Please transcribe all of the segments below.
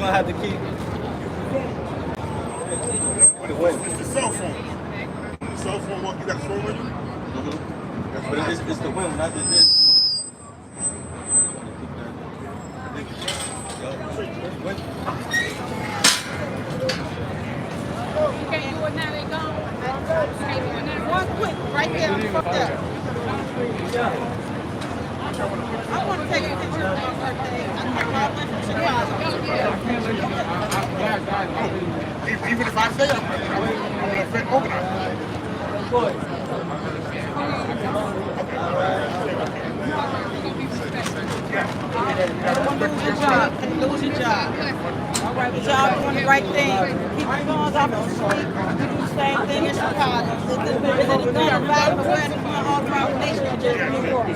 gonna have to keep. It's the cell phone. The cell phone, what, you got a phone with you? But it's the wind. When I did this. You can't do it now, they gone. One quick, right there, up there. I want to take a picture of my birthday. I went from Chicago. Even if I say I'm going to affect organize. Lose your job. Lose your job. All right, but y'all doing the right thing. Keep your phones off the street. We do the same thing in Chicago. Is it a gun violent awareness all around the nation or just New York?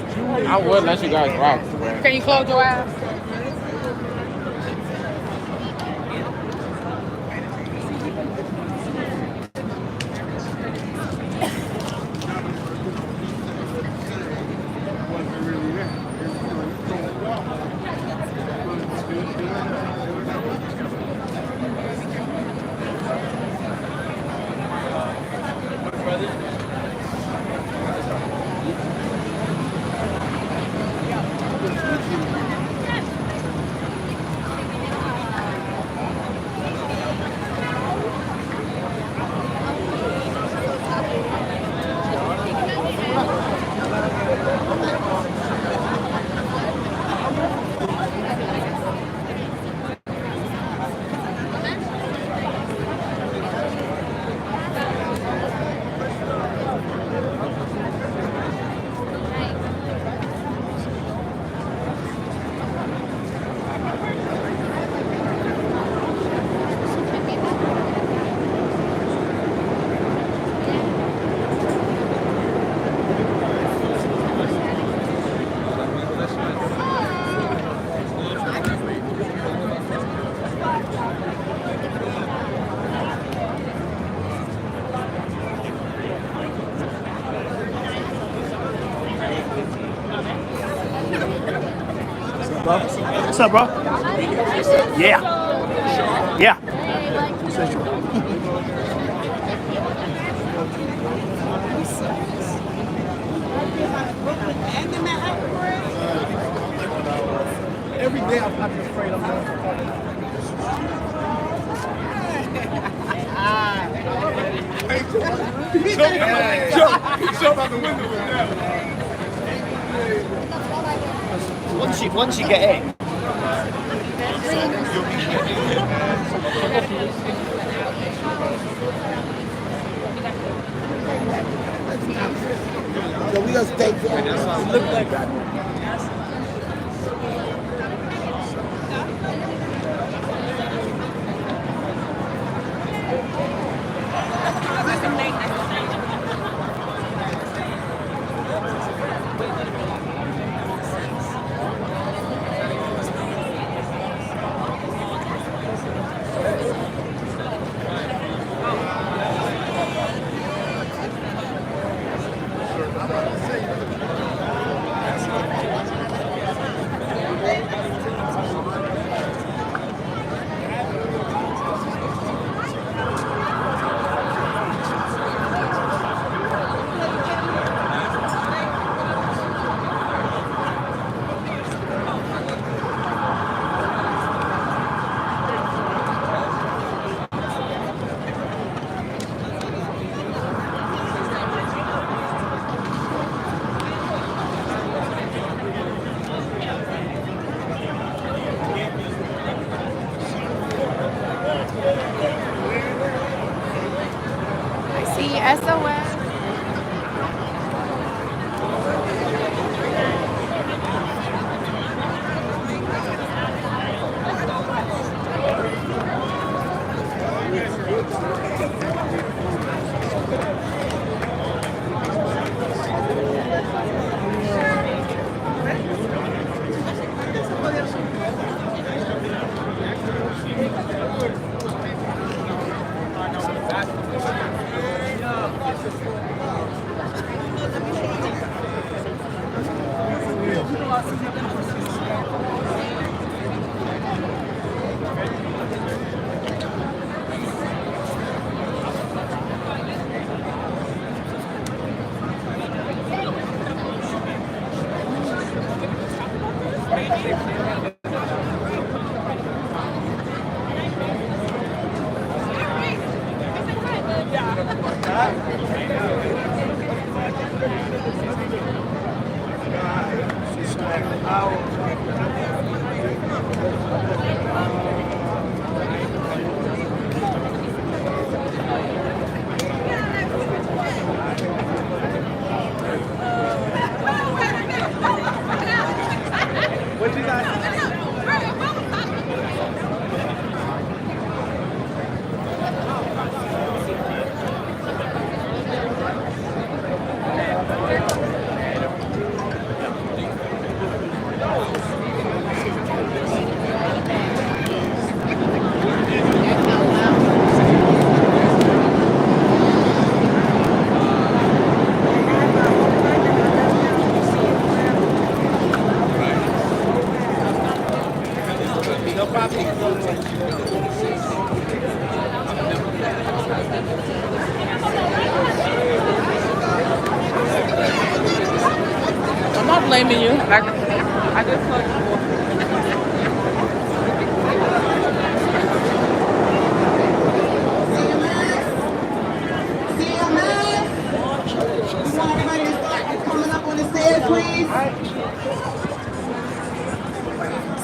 I would let you guys rock. Can you close your eyes? What's up, bro? Yeah. Yeah. Every day I'm afraid I'm going to jump out the window with that. Once you get in. So we just take it. Look like that. I'm not blaming you. I just told you.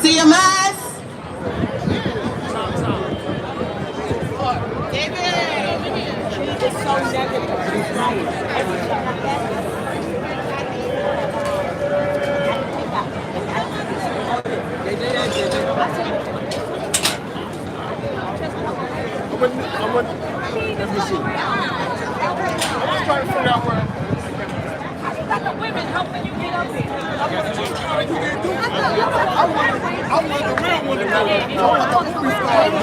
CMS. Let me see. I'm just trying to figure out where. Women helping you get up here. I want the real one to go. I want the movie star to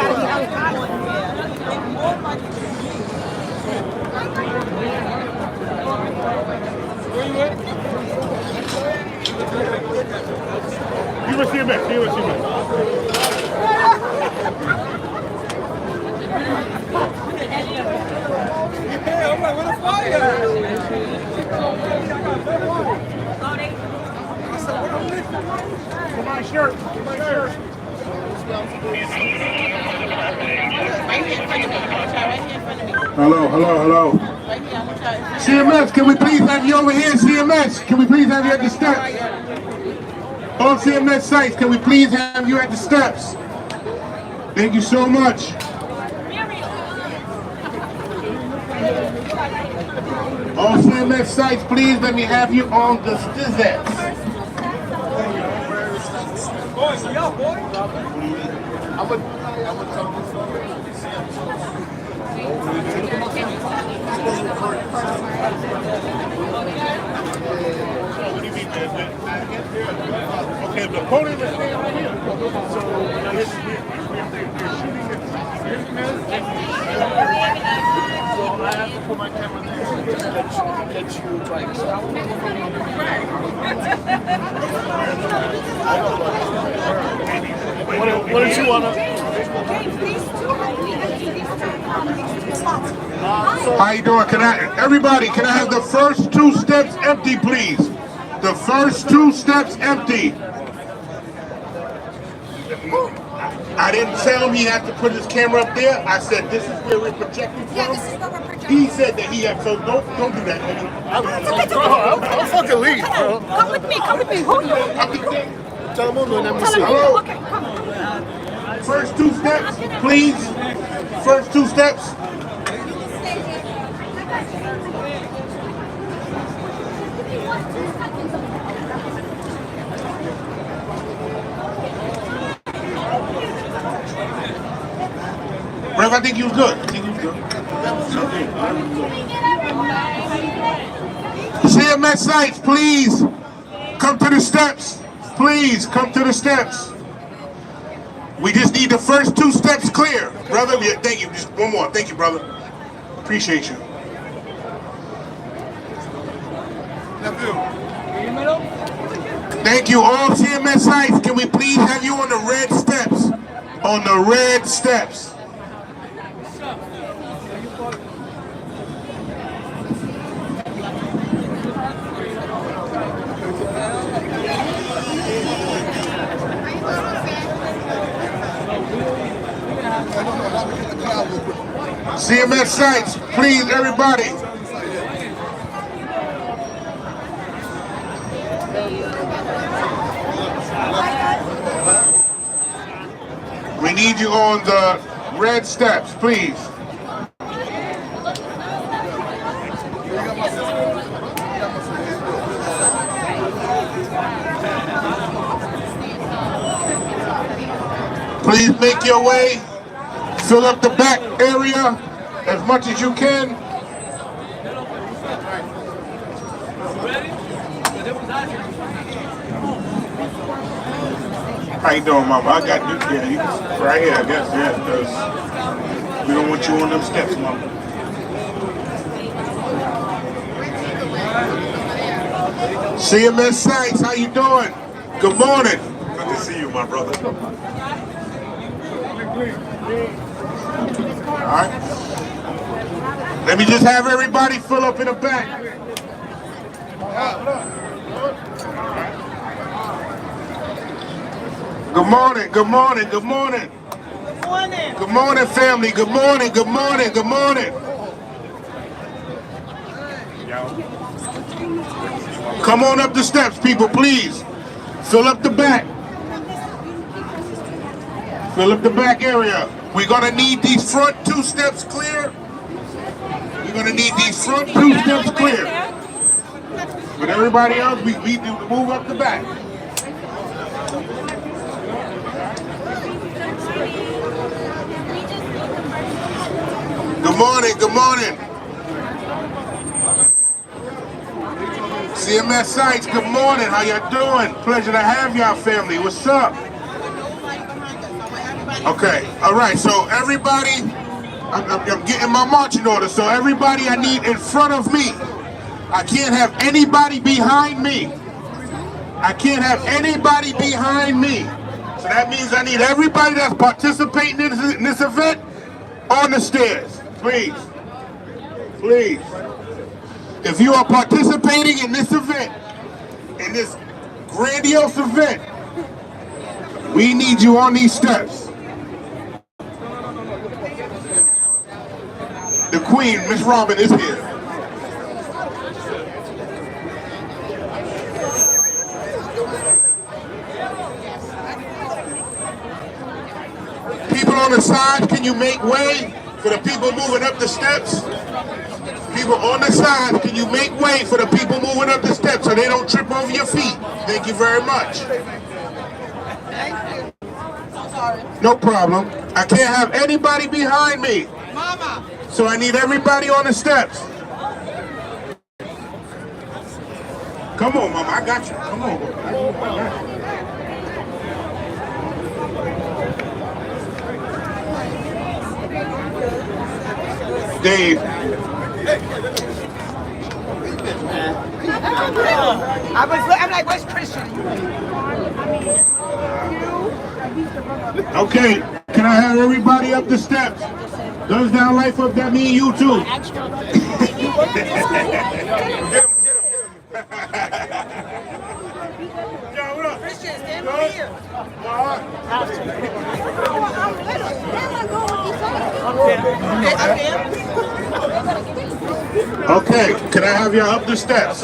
Where you at? You will see him back. You will see him back. Yeah, I'm like, where the fire at? For my shirt. For my shirt. Hello. CMS, can we please have you over here, CMS? Can we please have you at the steps? All CMS sites, can we please have you at the steps? Thank you so much. All CMS sites, please let me have you on the steps. Okay, the podium is staying right here. So they're shooting it. So I have to put my camera there to get you like what did you want to? How you doing? Everybody, can I have the first two steps empty, please? The first two steps empty. I didn't tell him he had to put his camera up there. I said this is where we're projecting from. Yeah, this is where we're projecting. He said that he had, so don't do that. I'll fucking leave, bro. Come with me. Who are you? Tell him on, let me see. Hello. Okay, come. First two steps, please. First two steps. Rev, I think you was good. CMS sites, please come to the steps. Please come to the steps. We just need the first two steps clear. Brother, yeah, thank you. Just one more. Thank you, brother. Appreciate you. Thank you. All CMS sites, can we please have you on the red steps? On the red steps. CMS sites, please, everybody. We need you on the red steps, please. Please make your way. Fill up the back area as much as you can. How you doing, Mama? I got you. Yeah, you right here, I guess. Yeah, because we don't want you on them steps, Mama. CMS Sites, how you doing? Good morning. Good to see you, my brother. All right. Let me just have everybody fill up in the back. Good morning, good morning, good morning. Good morning. Good morning, family. Good morning, good morning, good morning. Come on up the steps, people, please. Fill up the back. Fill up the back area. We're gonna need these front 2 steps clear. We're gonna need these front 2 steps clear. But everybody else, we need to move up the back. Good morning, good morning. CMS Sites, good morning. How y'all doing? Pleasure to have y'all, family. What's up? Okay, all right, so everybody, I'm getting my marching order. So everybody I need in front of me. I can't have anybody behind me. I can't have anybody behind me. So that means I need everybody that's participating in this event on the stairs. Please, please. If you are participating in this event, in this grandiose event, we need you on these steps. The Queen, Miss Robin, is here. People on the side, can you make way for the people moving up the steps? People on the side, can you make way for the people moving up the steps so they don't trip over your feet? Thank you very much. No problem. I can't have anybody behind me. Mama. So I need everybody on the steps. Come on, Mama, I got you. Come on. Dave. I'm like, where's Christian? Okay, can I have everybody up the steps? Guns down, life up, that mean you too. Christian, stand over here. Okay, can I have y'all up the steps?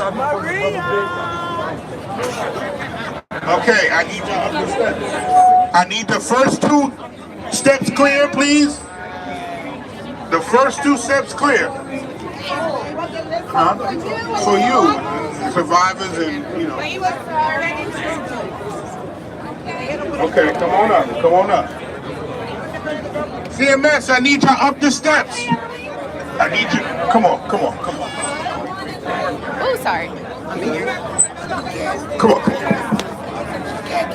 Okay, I need y'all up the steps. I need the first 2 steps clear, please. The first 2 steps clear. Huh? For you, survivors and, you know. Okay, come on up, come on up. CMS, I need y'all up the steps. I need you, come on, come on, come on. Oh, sorry. Come on.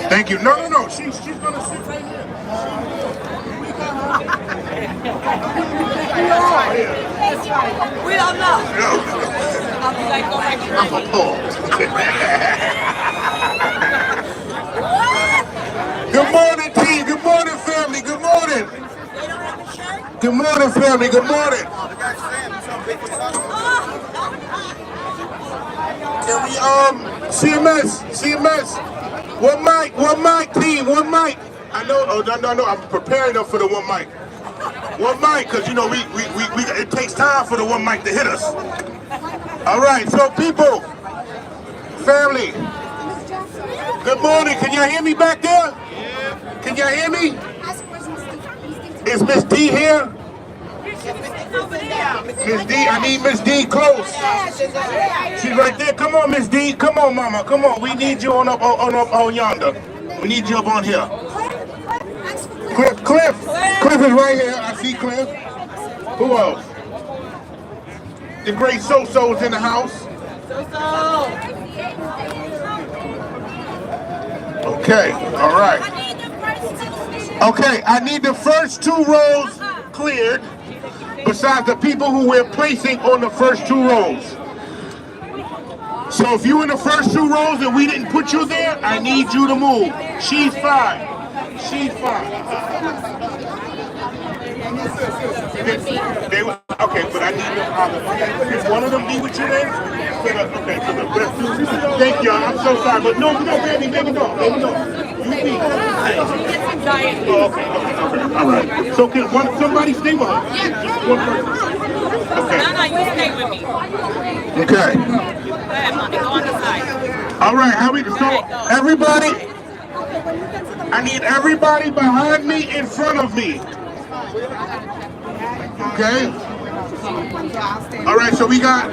Thank you. No, no, no. She's gonna sit right here. We don't know. I'm appalled. Good morning, team. Good morning, family. Good morning. Good morning, family. Good morning. Can we, CMS, one mic, team, one mic. I know, oh, no, I'm preparing them for the one mic. One mic, because you know it takes time for the one mic to hit us. All right, so people, family, good morning. Can y'all hear me back there? Can y'all hear me? Is Miss D here? Miss D, I need Miss D close. She's right there. Come on, Miss D. Come on, Mama. Come on. We need you on up yonder. We need you up on here. Cliff is right here. I see Cliff. Who else? The great So-So's in the house. Okay, all right. Okay, I need the first 2 rows cleared, besides the people who we're placing on the first 2 rows. So if you're in the first 2 rows and we didn't put you there, I need you to move. She's fine. She's fine. Okay, but I need them. Can one of them be with you then? Okay, so the best 2. Thank you. I'm so sorry, but no, baby, no. You be. Oh, okay. All right. So can somebody stay with her? One person. Okay. No, you stay with me. Okay. Go ahead, Mommy. Go on the side. All right. So everybody, I need everybody behind me, in front of me. Okay. All right. So we got.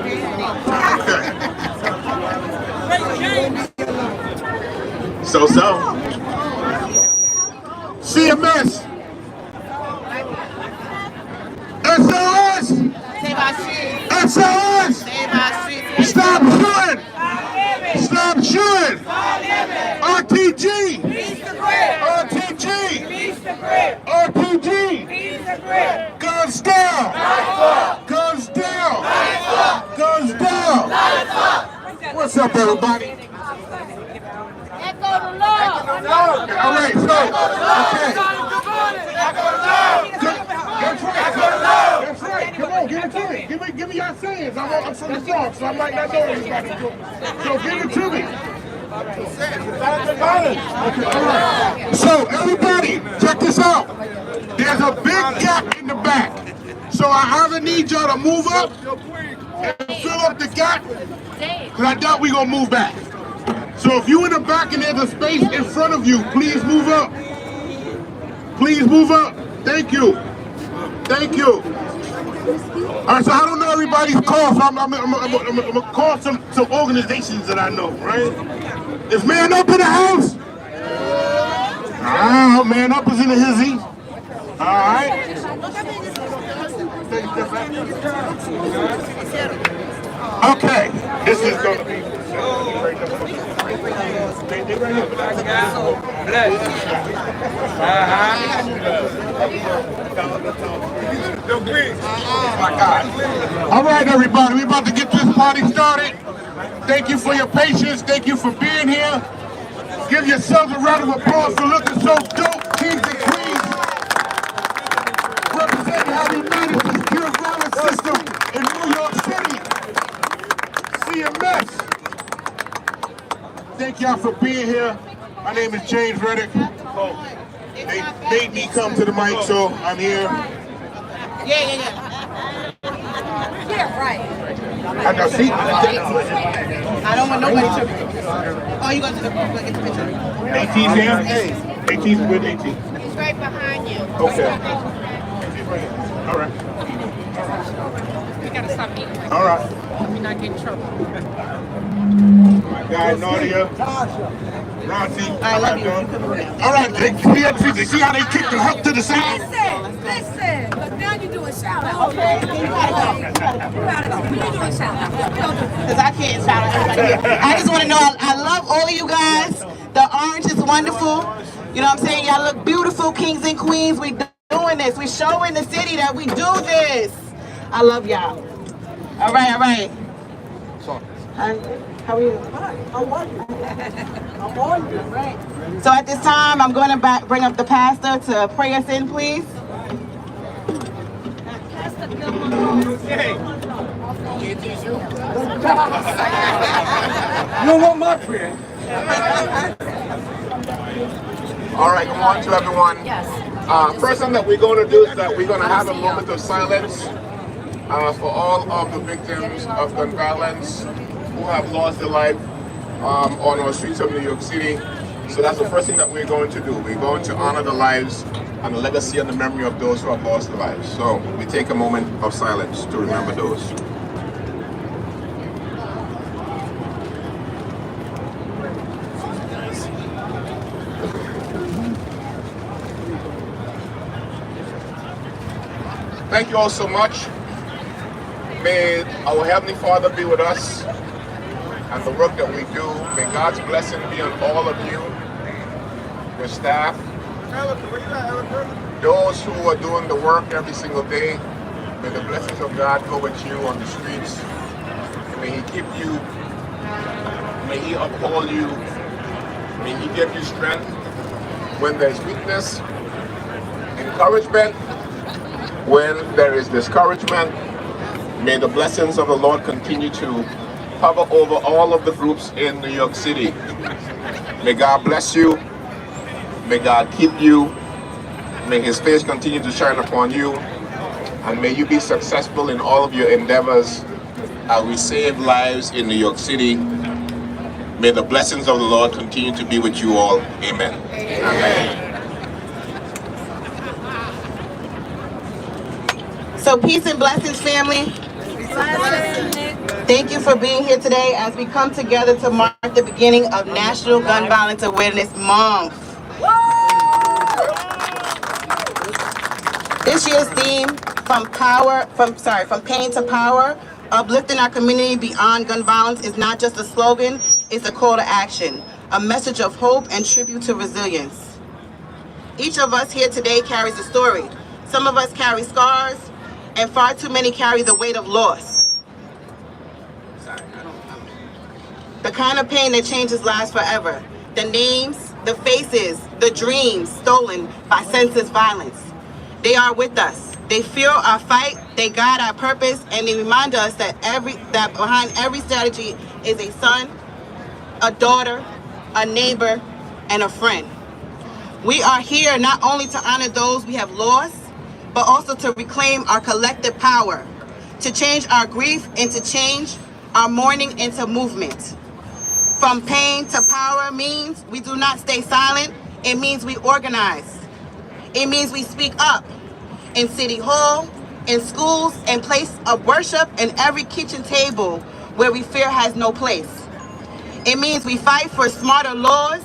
Okay. So. CMS. SOS. SOS. Stop shooting. RTG. Guns down. What's up, everybody? All right, so, okay. That's right. Come on, give it to me. Give me your sayings. I'm from the Bronx, so I might not know everybody. So give it to me. Okay, all right. So everybody, check this out. There's a big gap in the back. So I either need y'all to move up and fill up the gap, because I doubt we're going to move back. So if you in the back and there's a space in front of you, please move up. Please move up. Thank you. All right, so I don't know everybody's call, so I'm gonna call some organizations that I know, right? Is Man Up in the house? Ah, Man Up is in the hizzy. All right. Okay, this is gonna be. All right, everybody, we're about to get this party started. Thank you for your patience. Thank you for being here. Give yourselves a round of applause for looking so dope, kings and queens. Representing how we manage the secure violence system in New York City. CMS. Thank y'all for being here. My name is James Reddick. They made me come to the mic, so I'm here. Yeah. Yeah, right. I know, see? I don't want nobody to. Oh, you going to get the picture? AT's here? AT's with AT. He's right behind you. Okay. All right. We got to stop eating. All right. We're not getting in trouble. My guy, Nadia. Ronti. I love you. All right, see how they kicked the hook to the side? Listen. But now you're doing shout out. Okay. You're doing shout out. Because I can't shout out everybody. I just want to know, I love all of you guys. The orange is wonderful. You know what I'm saying? Y'all look beautiful, kings and queens. We doing this. We showing the city that we do this. I love y'all. All right. Hi. How are you? Hi. How are you? How are you? Right. So at this time, I'm going to bring up the pastor to pray us in, please. You don't want my prayer. All right, good morning to everyone. Yes. First thing that we're going to do is that we're going to have a moment of silence for all of the victims of gun violence who have lost their life on our streets of New York City. So that's the first thing that we're going to do. We're going to honor the lives and the legacy and the memory of those who have lost their lives. So we take a moment of silence to remember those. Thank you all so much. May our Heavenly Father be with us and the work that we do. May God's blessing be on all of you, your staff, those who are doing the work every single day. May the blessings of God go with you on the streets. And may He keep you, may He uphold you, may He give you strength when there's weakness, encouragement when there is discouragement. May the blessings of the Lord continue to hover over all of the groups in New York City. May God bless you. May God keep you. May His face continue to shine upon you. And may you be successful in all of your endeavors as we save lives in New York City. May the blessings of the Lord continue to be with you all. Amen. Amen. So peace and blessings, family. Thank you for being here today as we come together to mark the beginning of National Gun Violence Awareness Month. This year's theme, from pain to power, uplifting our community beyond gun violence, is not just a slogan, it's a call to action, a message of hope and tribute to resilience. Each of us here today carries a story. Some of us carry scars, and far too many carry the weight of loss. The kind of pain that changes lives forever. The names, the faces, the dreams stolen by senseless violence. They are with us. They fuel our fight, they guide our purpose, and they remind us that behind every strategy is a son, a daughter, a neighbor, and a friend. We are here not only to honor those we have lost, but also to reclaim our collective power, to change our grief into change, our mourning into movement. From pain to power means we do not stay silent. It means we organize. It means we speak up in City Hall, in schools, in place of worship, and every kitchen table where we fear has no place. It means we fight for smarter laws,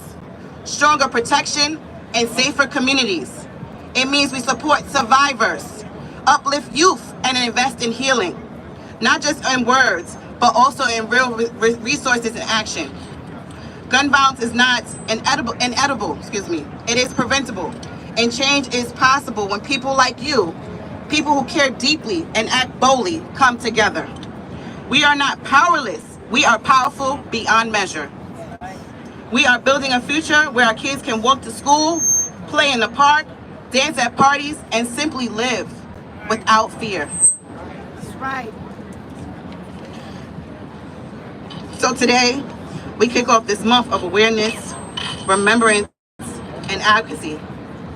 stronger protection, and safer communities. It means we support survivors, uplift youth, and invest in healing, not just in words, but also in real resources and action. Gun violence is not inedible, it is preventable. And change is possible when people like you, people who care deeply and act boldly, come together. We are not powerless, we are powerful beyond measure. We are building a future where our kids can walk to school, play in the park, dance at parties, and simply live without fear. That's right. So today, we kick off this month of awareness, remembrance, and advocacy.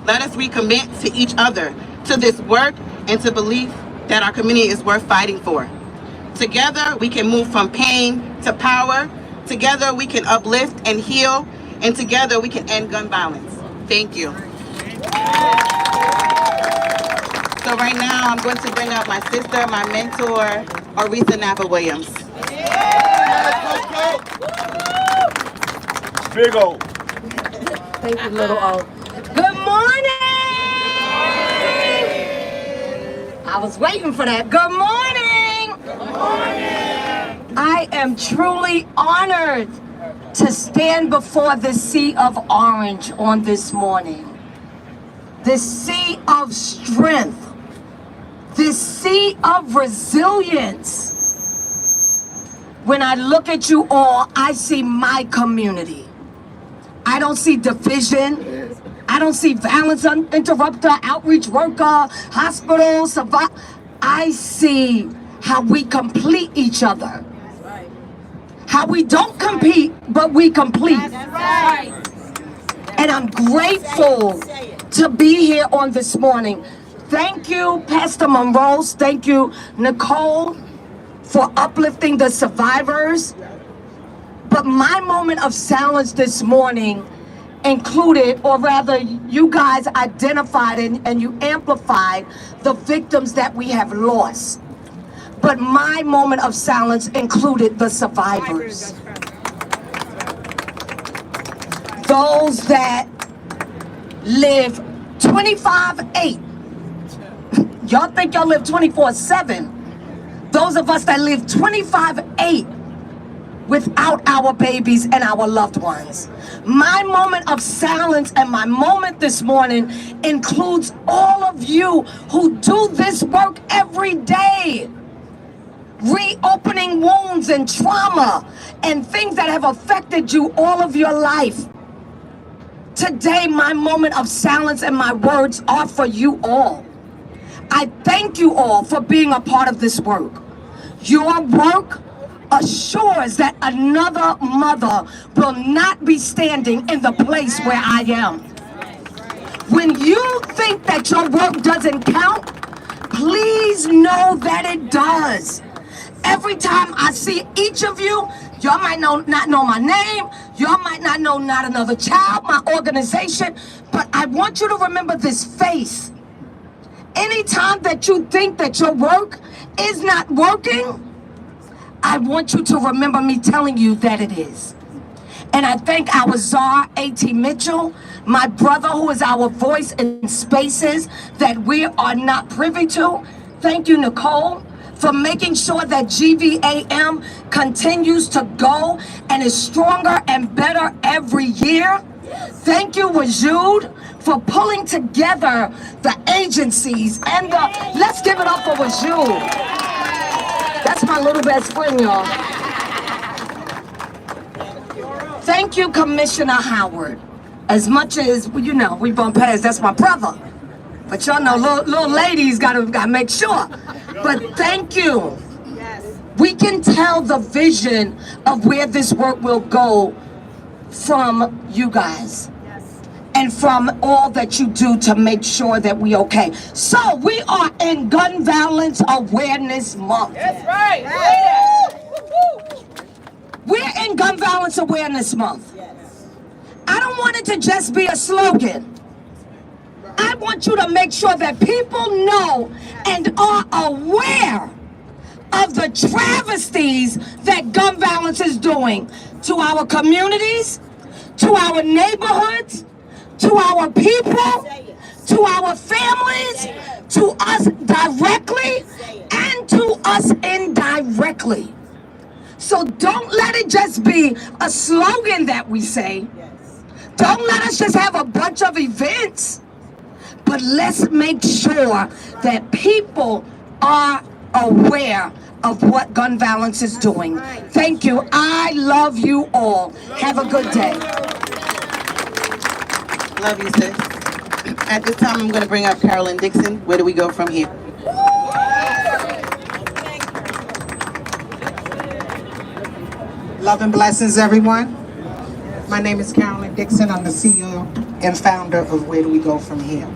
Let us recommit to each other, to this work, and to believe that our community is worth fighting for. Together, we can move from pain to power. Together, we can uplift and heal. And together, we can end gun violence. Thank you. So right now, I'm going to bring up my sister, my mentor, Aretha Napa Williams. Big O. Thank you, little O. Good morning! I was waiting for that. Good morning! Good morning! I am truly honored to stand before the sea of orange on this morning. This sea of strength. This sea of resilience. When I look at you all, I see my community. I don't see division. I don't see violence interrupter, outreach worker, hospital, survival. I see how we complete each other. How we don't compete, but we complete. And I'm grateful to be here on this morning. Thank you, Pastor Monroe. Thank you, Nicole, for uplifting the survivors. But my moment of silence this morning included, or rather, you guys identified and you amplified the victims that we have lost. But my moment of silence included the survivors. Those that live 25/8. Y'all think y'all live 24/7. Those of us that live 25/8 without our babies and our loved ones. My moment of silence and my moment this morning includes all of you who do this work every day. Reopening wounds and trauma and things that have affected you all of your life. Today, my moment of silence and my words are for you all. I thank you all for being a part of this work. Your work assures that another mother will not be standing in the place where I am. When you think that your work doesn't count, please know that it does. Every time I see each of you, y'all might not know my name, y'all might not know Not Another Child, my organization, but I want you to remember this face. Anytime that you think that your work is not working, I want you to remember me telling you that it is. And I thank our czar, A.T. Mitchell, my brother who is our voice in spaces that we are not privy to. Thank you, Nicole, for making sure that GVAM continues to go and is stronger and better every year. Thank you, Wajud, for pulling together the agencies and let's give it up for Wajud. That's my little best friend, y'all. Thank you, Commissioner Howard. As much as, you know, we bump past, that's my brother. But y'all know, little ladies gotta make sure. But thank you. We can tell the vision of where this work will go from you guys. And from all that you do to make sure that we okay. So we are in Gun Violence Awareness Month. That's right. We're in Gun Violence Awareness Month. I don't want it to just be a slogan. I want you to make sure that people know and are aware of the travesties that gun violence is doing to our communities, to our neighborhoods, to our people, to our families, to us directly, and to us indirectly. So don't let it just be a slogan that we say. Don't let us just have a bunch of events. But let's make sure that people are aware of what gun violence is doing. Thank you. I love you all. Have a good day. Love you, sis. At this time, I'm going to bring up Carolyn Dixon. Where do we go from here? Love and blessings, everyone. My name is Carolyn Dixon. I'm the CEO and founder of Where Do We Go From Here.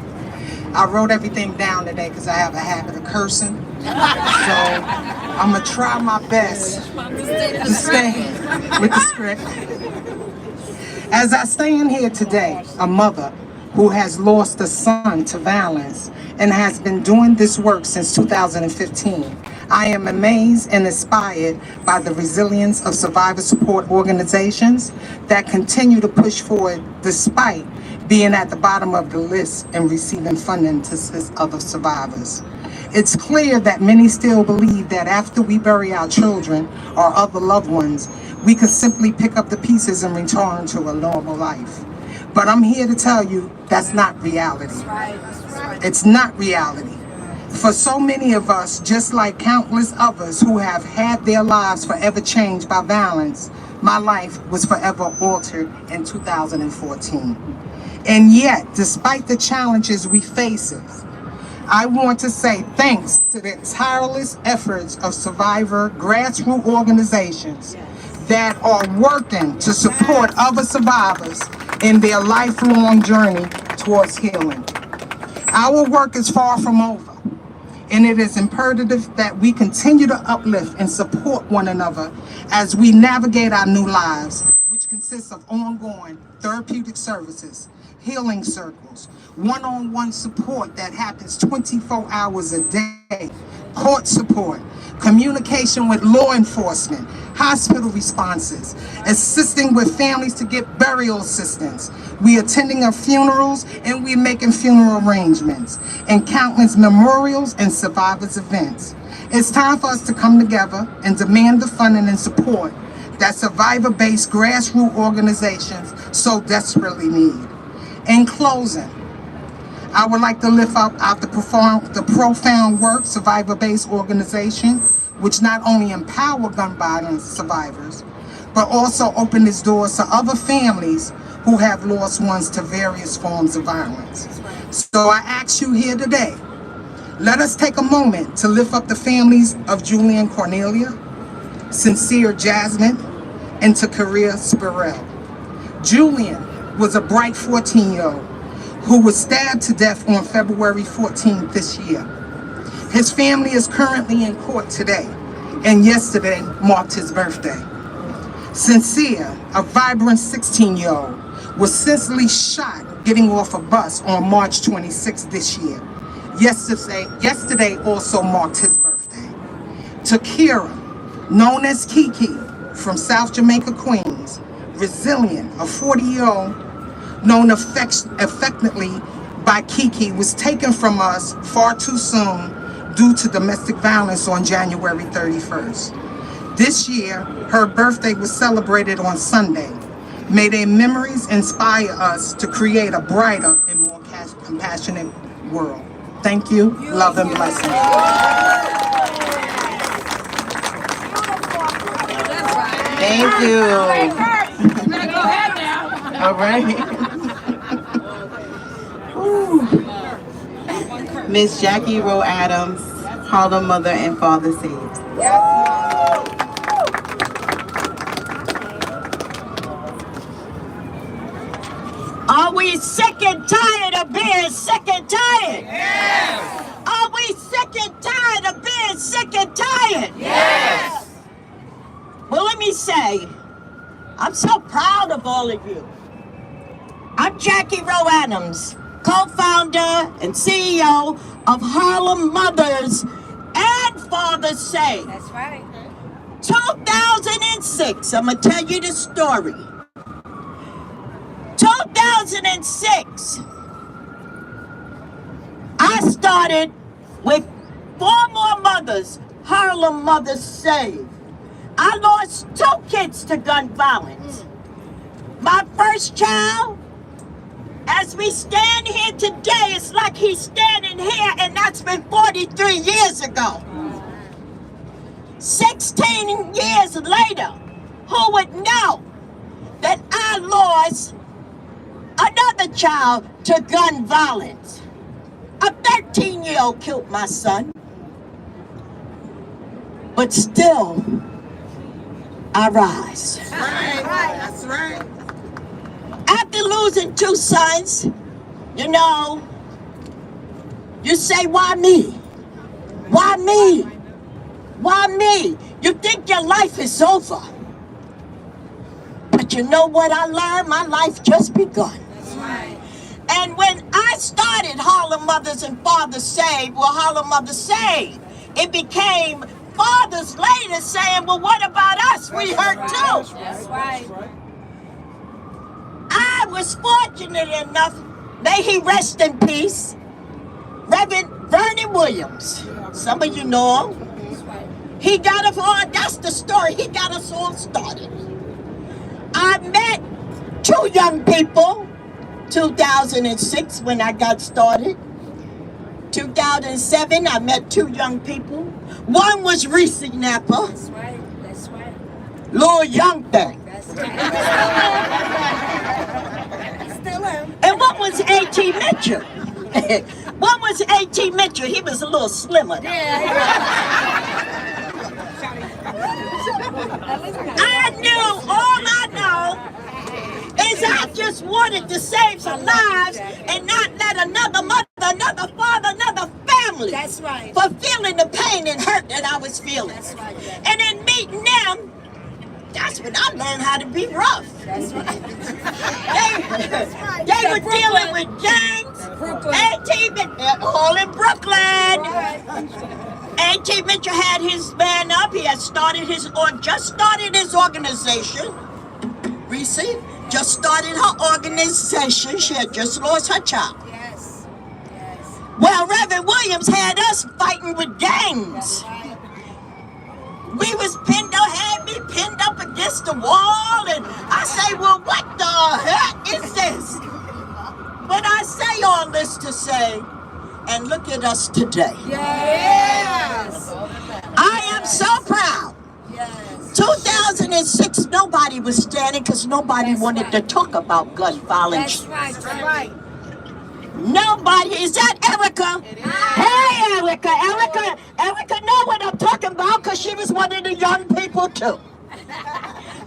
I wrote everything down today because I have a habit of cursing. So I'm going to try my best to stay with the script. As I stand here today, a mother who has lost a son to violence and has been doing this work since 2015, I am amazed and inspired by the resilience of survivor support organizations that continue to push forward despite being at the bottom of the list and receiving funding to assist other survivors. It's clear that many still believe that after we bury our children or other loved ones, we could simply pick up the pieces and return to a normal life. But I'm here to tell you that's not reality. It's not reality. For so many of us, just like countless others who have had their lives forever changed by violence, my life was forever altered in 2014. And yet, despite the challenges we face, I want to say thanks to the tireless efforts of survivor grassroots organizations that are working to support other survivors in their lifelong journey towards healing. Our work is far from over, and it is imperative that we continue to uplift and support one another as we navigate our new lives, which consists of ongoing therapeutic services, healing circles, one-on-one support that happens 24 hours a day, court support, communication with law enforcement, hospital responses, assisting with families to get burial assistance. We attending our funerals and we making funeral arrangements and countless memorials and survivors events. It's time for us to come together and demand the funding and support that survivor-based grassroots organizations so desperately need. In closing, I would like to lift up the profound work survivor-based organization, which not only empower gun violence survivors, but also open its doors to other families who have lost ones to various forms of violence. So I ask you here today, let us take a moment to lift up the families of Julian Cornelia, Sincere Jasmine, and Takaria Spirell. Julian was a bright 14-year-old who was stabbed to death on February 14th this year. His family is currently in court today, and yesterday marked his birthday. Sincere, a vibrant 16-year-old, was senselessly shot getting off a bus on March 26th this year. Yesterday also marked his birthday. Takira, known as Kiki, from South Jamaica, Queens, resilient, a 40-year-old, known affectionately by Kiki, was taken from us far too soon due to domestic violence on January 31st. This year, her birthday was celebrated on Sunday. May their memories inspire us to create a brighter and more compassionate world. Thank you, love and blessings. Thank you. All right. Miss Jackie Rowe Adams, Harlem Mother and Father Saves. Are we sick and tired of being sick and tired? Yes. Are we sick and tired of being sick and tired? Yes. Well, let me say, I'm so proud of all of you. I'm Jackie Rowe Adams, co-founder and CEO of Harlem Mothers and Fathers Save. That's right. 2006, I'm going to tell you the story. 2006, I started with 4 more mothers, Harlem Mothers Save. I lost 2 kids to gun violence. My first child, as we stand here today, it's like he's standing here, and that's been 43 years ago. 16 years later, who would know that I lost another child to gun violence? A 13-year-old killed my son. But still, I rise. That's right. That's right. After losing 2 sons, you know, you say, why me? Why me? Why me? You think your life is over. But you know what I learned? My life just begun. That's right. And when I started Harlem Mothers and Fathers Save, well, Harlem Mothers Save, it became fathers later saying, well, what about us? We hurt too. That's right. I was fortunate enough, may he rest in peace, Reverend Vernon Williams. Some of you know him. He got us all, that's the story, he got us all started. I met 2 young people, 2006 when I got started. 2007, I met 2 young people. One was Reese Napa. That's right. That's right. Little young thing. That's right. Still am. And one was A.T. Mitchell. One was A.T. Mitchell. He was a little slimmer. I knew, all I know is I just wanted to save some lives and not let another mother, another father, another family for feeling the pain and hurt that I was feeling. And in meeting them, that's when I learned how to be rough. They were dealing with gangs, all in Brooklyn. A.T. Mitchell had his man up. He had started just started his organization. Reese just started her organization. She had just lost her child. Well, Reverend Williams had us fighting with gangs. We had me pinned up against the wall, and I say, well, what the heck is this? But I say all this to say, and look at us today. Yes. I am so proud. 2006, nobody was standing because nobody wanted to talk about gun violence. That's right. Nobody. Is that Erica? Hey, Erica. Erica know what I'm talking about because she was one of the young people too.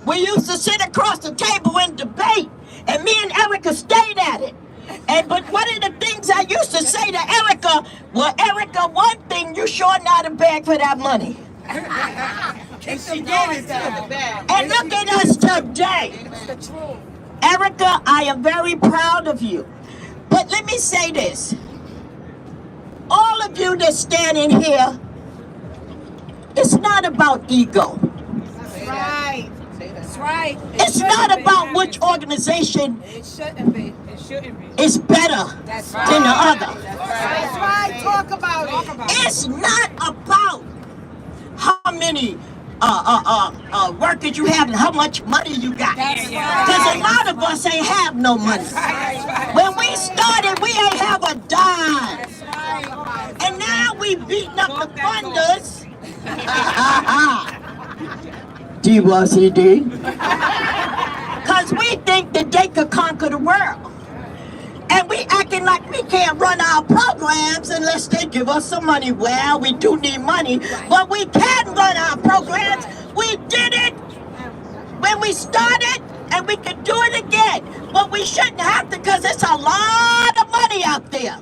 We used to sit across the table and debate, and me and Erica stayed at it. But one of the things I used to say to Erica, well, Erica, one thing, you sure not a bag for that money. And she gave it to her. And look at us today. Erica, I am very proud of you. But let me say this. All of you that's standing here, it's not about ego. That's right. That's right. It's not about which organization is better than the other. That's right. Talk about it. It's not about how many workers you have and how much money you got. Because a lot of us ain't have no money. When we started, we ain't have a dime. And now we beating up the funders. D-Y-C-D. Because we think that they could conquer the world. And we acting like we can't run our programs unless they give us some money. Well, we do need money, but we can run our programs. We did it when we started, and we can do it again. But we shouldn't have to because it's a lot of money out there.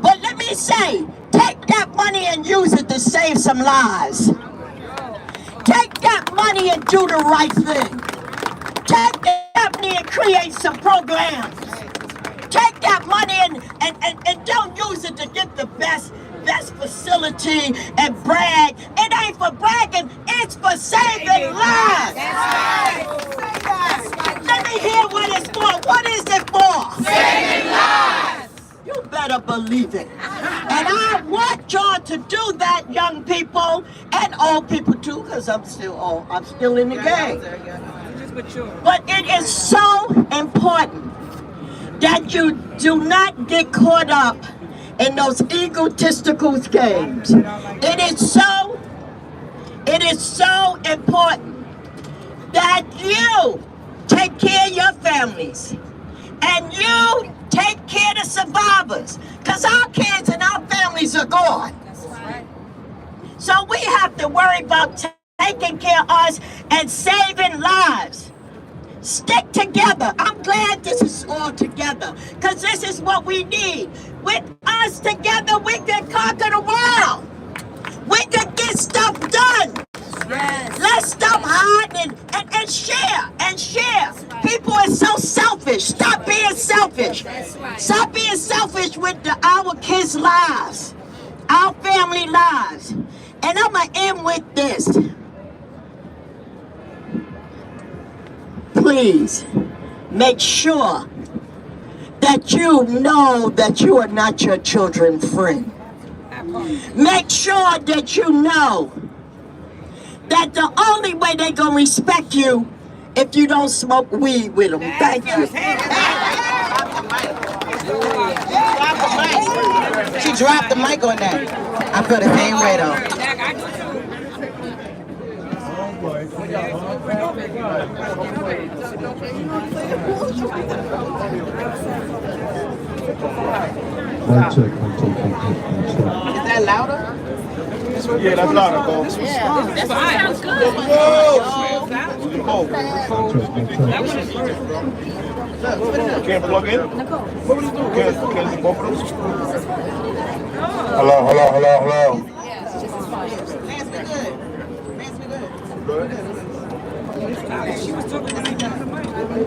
But let me say, take that money and use it to save some lives. Take that money and do the right thing. Take that money and create some programs. Take that money and don't use it to get the best facility and brag. It ain't for bragging, it's for saving lives. Let me hear what it's for. What is it for? Saving lives. You better believe it. And I want y'all to do that, young people and old people too, because I'm still in the game. But it is so important that you do not get caught up in those egotistical games. It is so important that you take care of your families and you take care of the survivors, because our kids and our families are gone. So we have to worry about taking care of us and saving lives. Stick together. I'm glad this is all together, because this is what we need. With us together, we can conquer the world. We can get stuff done. Yes. Let's stop hiding and share and share. People are so selfish. Stop being selfish. Stop being selfish with our kids' lives, our family lives. And I'm going to end with this. Please make sure that you know that you are not your children's friend. Make sure that you know that the only way they're going to respect you if you don't smoke weed with them. Thank you. She dropped the mic on that. I feel the same way though. One check. Is that louder? Yeah, that's louder, bro. Yeah. That sounds good. Whoa! Can't plug in? Can't do both of them? Hello. Lance, we good.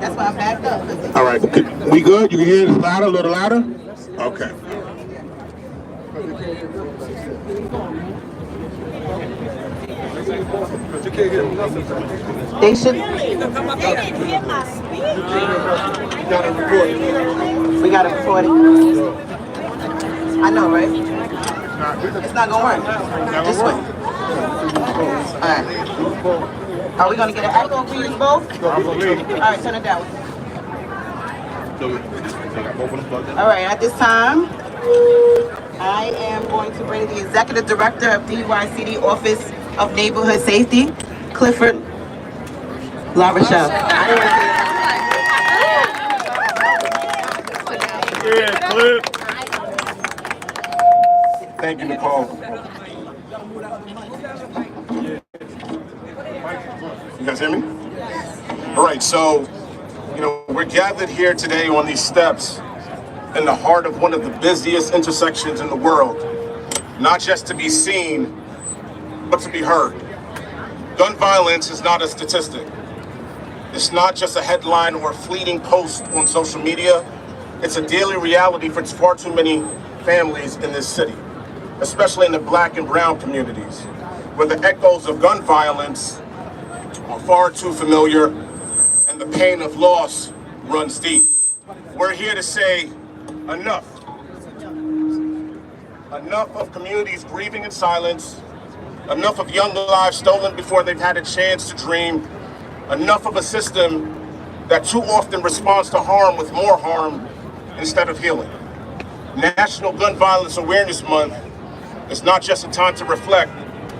That's why I backed up. All right, we good? You can hear it louder, a little louder? Okay. They should. We got to record it. I know, right? It's not gonna work. Just wait. All right. Are we gonna get an echo for you both? All right, turn it down. All right, at this time, I am going to bring the Executive Director of DYCD Office of Neighborhood Safety, Clifford LaRochelle. Yeah, Cliff. Thank you, Nicole. You guys hear me? All right, so, we're gathered here today on these steps in the heart of one of the busiest intersections in the world, not just to be seen, but to be heard. Gun violence is not a statistic. It's not just a headline or a fleeting post on social media. It's a daily reality for far too many families in this city, especially in the Black and brown communities, where the echoes of gun violence are far too familiar and the pain of loss runs deep. We're here to say enough. Enough of communities grieving in silence, enough of young lives stolen before they've had a chance to dream, enough of a system that too often responds to harm with more harm instead of healing. National Gun Violence Awareness Month is not just a time to reflect,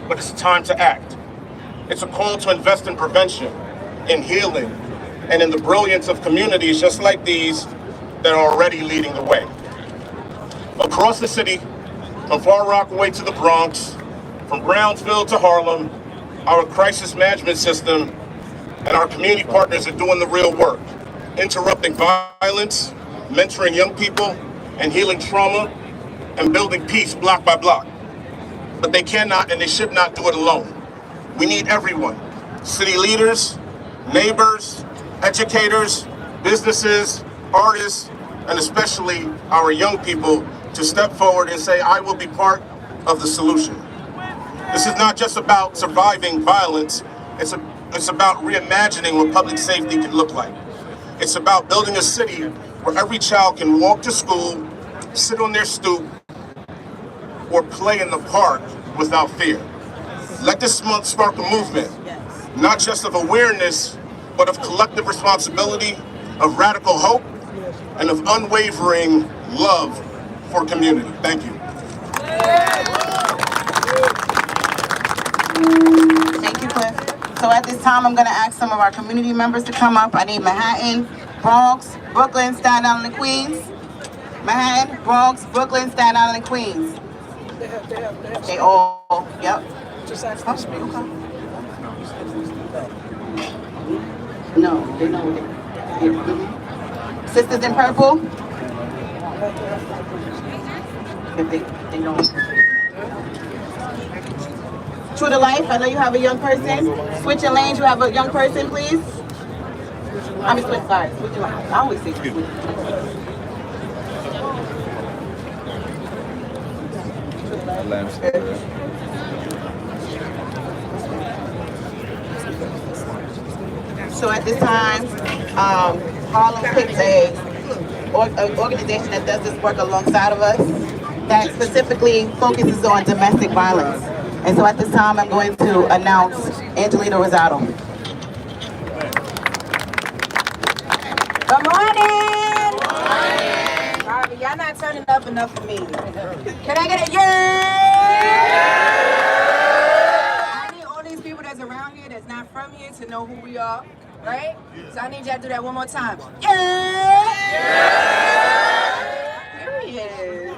but it's a time to act. It's a call to invest in prevention, in healing, and in the brilliance of communities just like these that are already leading the way. Across the city, from Far Rockaway to the Bronx, from Brownsville to Harlem, our crisis management system and our community partners are doing the real work, interrupting violence, mentoring young people, and healing trauma, and building peace block by block. But they cannot and they should not do it alone. We need everyone, city leaders, neighbors, educators, businesses, artists, and especially our young people to step forward and say, I will be part of the solution. This is not just about surviving violence, it's about reimagining what public safety can look like. It's about building a city where every child can walk to school, sit on their stoop, or play in the park without fear. Let this month spark a movement, not just of awareness, but of collective responsibility, of radical hope, and of unwavering love for community. Thank you. Thank you, Cliff. So at this time, I'm going to ask some of our community members to come up. I need Manhattan, Bronx, Brooklyn, Staten Island, and Queens. Manhattan, Bronx, Brooklyn, Staten Island, and Queens. They all, yep. No, they know what they Sisters in Purple. If they know. True to Life, I know you have a young person. Switching lanes, you have a young person, please. I mean, switch lanes. I always say switch. So at this time, Harlem picked an organization that does this work alongside of us that specifically focuses on domestic violence. And so at this time, I'm going to announce Angelina Rosado. Good morning! Alright, y'all not turning up enough for me. Can I get a yay? I need all these people that's around here that's not from here to know who we are, right? So I need y'all to do that one more time. Yeah! Period.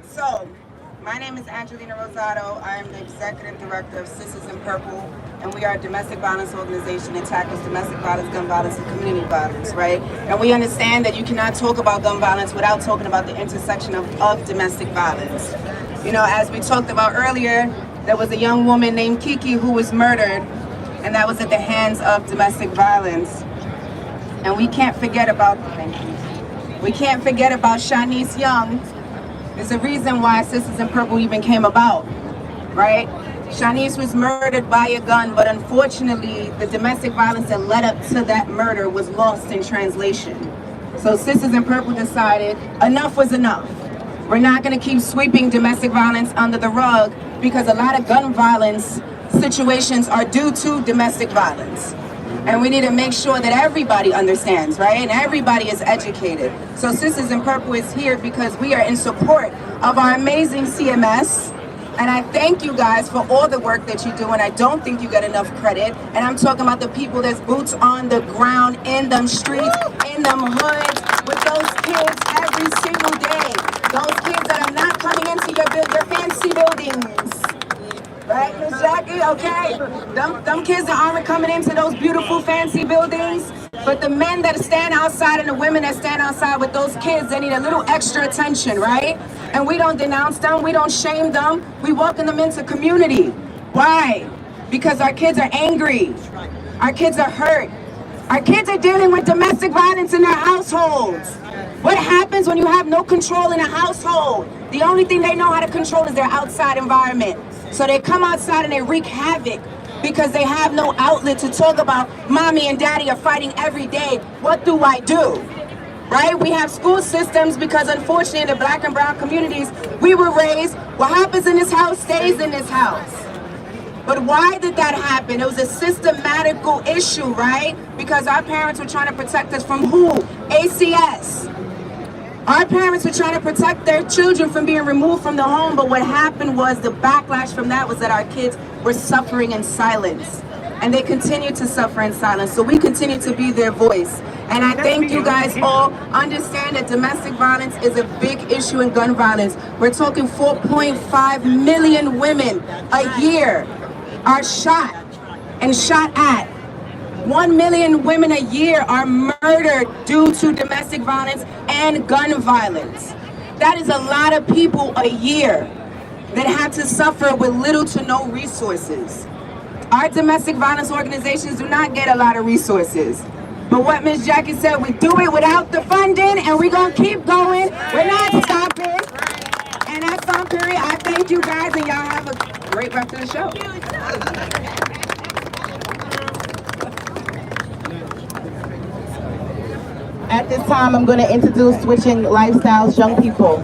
So, My name is Angelina Rosado. I am the Executive Director of Sisters in Purple, and we are a domestic violence organization that tackles domestic violence, gun violence, and community violence, right? And we understand that you cannot talk about gun violence without talking about the intersection of domestic violence. You know, as we talked about earlier, there was a young woman named Kiki who was murdered, and that was at the hands of domestic violence. And we can't forget about Shanice Young. There's a reason why Sisters in Purple even came about, right? Shanice was murdered by a gun, but unfortunately, the domestic violence that led up to that murder was lost in translation. So Sisters in Purple decided enough was enough. We're not gonna keep sweeping domestic violence under the rug because a lot of gun violence situations are due to domestic violence. And we need to make sure that everybody understands, right? And everybody is educated. So Sisters in Purple is here because we are in support of our amazing CMS. And I thank you guys for all the work that you do, and I don't think you get enough credit. And I'm talking about the people that's boots on the ground, in them streets, in them hoods, with those kids every single day. Those kids that are not coming into your fancy buildings. Right, Miss Jackie? Okay. Them kids that aren't coming into those beautiful fancy buildings. But the men that stand outside and the women that stand outside with those kids, they need a little extra attention, right? And we don't denounce them, we don't shame them, we welcome them into community. Why? Because our kids are angry. Our kids are hurt. Our kids are dealing with domestic violence in their households. What happens when you have no control in a household? The only thing they know how to control is their outside environment. So they come outside and they wreak havoc because they have no outlet to talk about mommy and daddy are fighting every day. What do I do? Right? We have school systems because unfortunately in the black and brown communities, we were raised, what happens in this house stays in this house. But why did that happen? It was a systematical issue, right? Because our parents were trying to protect us from who? ACS. Our parents were trying to protect their children from being removed from the home, but what happened was the backlash from that was that our kids were suffering in silence. And they continue to suffer in silence, so we continue to be their voice. And I thank you guys all. Understand that domestic violence is a big issue in gun violence. We're talking 4.5 million women a year are shot and shot at. 1 million women a year are murdered due to domestic violence and gun violence. That is a lot of people a year that have to suffer with little to no resources. Our domestic violence organizations do not get a lot of resources. But what Ms. Jackie said, we do it without the funding, and we're gonna keep going. We're not stopping. And that's on period. I thank you guys, and y'all have a great rest of the show. At this time, I'm going to introduce Switching Lifestyles Young People.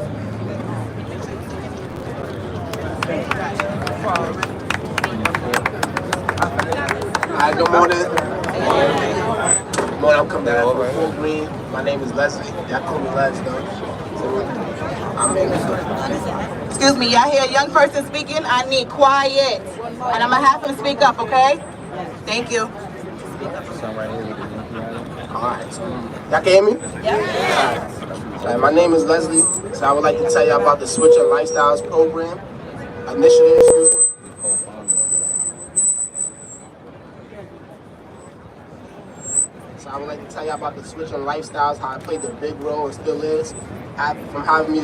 Hi, good morning. Good morning, I'm coming out from Full Green. My name is Leslie. Y'all call me Les, though. I'm in. Excuse me, y'all hear a young person speaking? I need quiet. And I'm going to have him speak up, okay? Thank you. Alright, so y'all can hear me? Yeah. Alright, my name is Leslie. So I would like to tell you about the Switching Lifestyles program, initiative, excuse me. So I would like to tell you about the Switching Lifestyles, how it played a big role and still is, from having me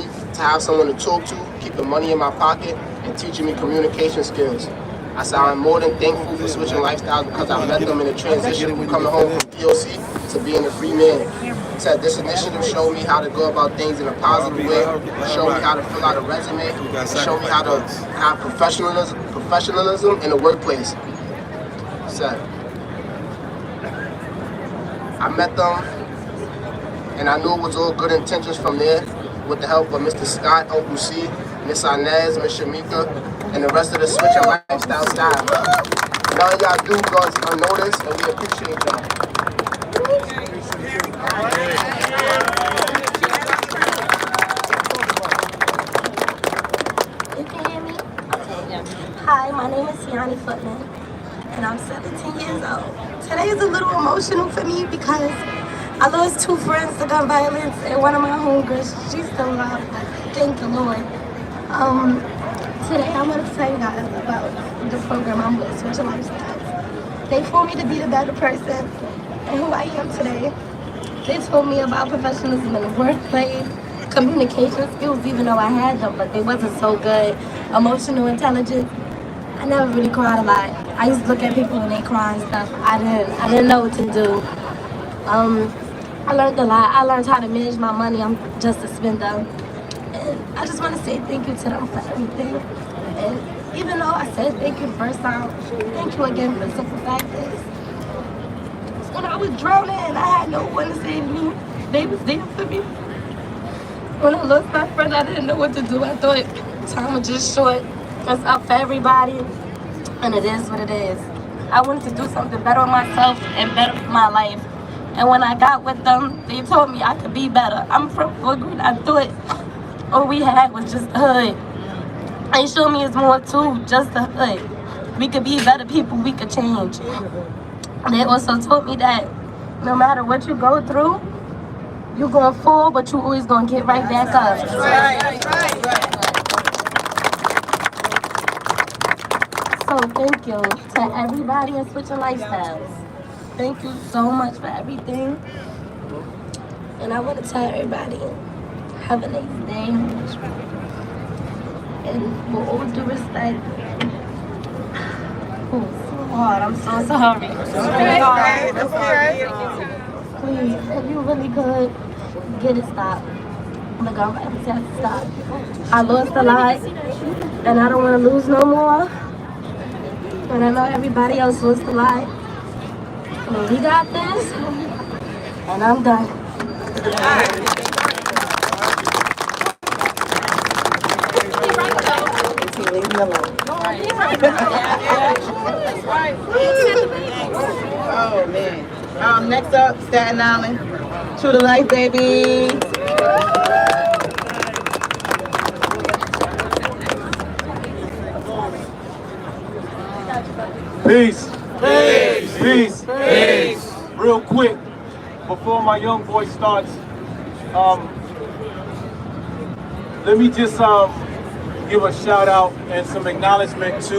to have someone to talk to, keep the money in my pocket, and teaching me communication skills. I said I'm more than thankful for Switching Lifestyles because I met them in a transition from coming home from POC to being a free man. I said this initiative showed me how to go about things in a positive way, showed me how to fill out a resume, and showed me how to have professionalism in the workplace. Said I met them and I knew it was all good intentions from there with the help of Mr. Scott, Uncle C, Miss Inez, Miss Shamika, and the rest of the Switching Lifestyle staff. None of y'all do goes unnoticed, and we appreciate y'all. You can hear me? Hi, my name is Tiani Footman, and I'm 17 years old. Today is a little emotional for me because I lost 2 friends to gun violence, and one of my homegirls, she's still alive. Thank the Lord. Today I want to tell you guys about the program I'm with, Switching Lifestyles. They told me to be the better person and who I am today. They told me about professionalism in the workplace, communication skills, even though I had them, but they wasn't so good. Emotional intelligence. I never really cried a lot. I used to look at people when they cry and stuff. I didn't know what to do. I learned a lot. I learned how to manage my money. I'm just a spender. And I just want to say thank you to them for everything. And even though I said thank you the first time, thank you again for the simple fact is, when I was drowning and I had no one to save me, they was there for me. When I lost my friend, I didn't know what to do. I thought time was just short. It's up for everybody, and it is what it is. I wanted to do something better for myself and better for my life. And when I got with them, they told me I could be better. I'm from Brooklyn. I thought all we had was just the hood. They showed me it's more too, just the hood. We could be better people, we could change. They also told me that no matter what you go through, you're gonna fall, but you always gonna get right back up. That's right. So thank you to everybody in Switching Lifestyles. Thank you so much for everything. And I want to tell everybody, have a nice day. And with all due respect, oh, so hard, I'm so sorry. It's really hard. Please, if you really could, get it stopped. Look, I'm about to have to stop. I lost a lot, and I don't want to lose no more. But I know everybody else lost a lot. But we got this, and I'm done. Leave me alone. Oh man. Next up, Staten Island. True to life, baby. Peace. Peace. Peace. Peace. Real quick, before my young boy starts, let me just give a shout out and some acknowledgement to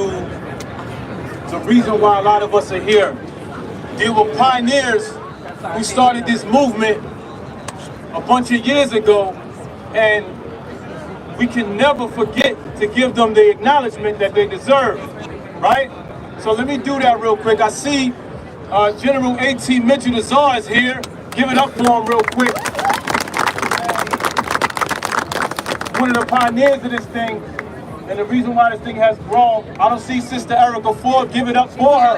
the reason why a lot of us are here. There were pioneers who started this movement a bunch of years ago, and we can never forget to give them the acknowledgement that they deserve, right? So let me do that real quick. I see General A.T. Mitchell Azar is here. Give it up for him real quick. One of the pioneers of this thing, and the reason why this thing has grown. I don't see Sister Erica Ford. Give it up for her.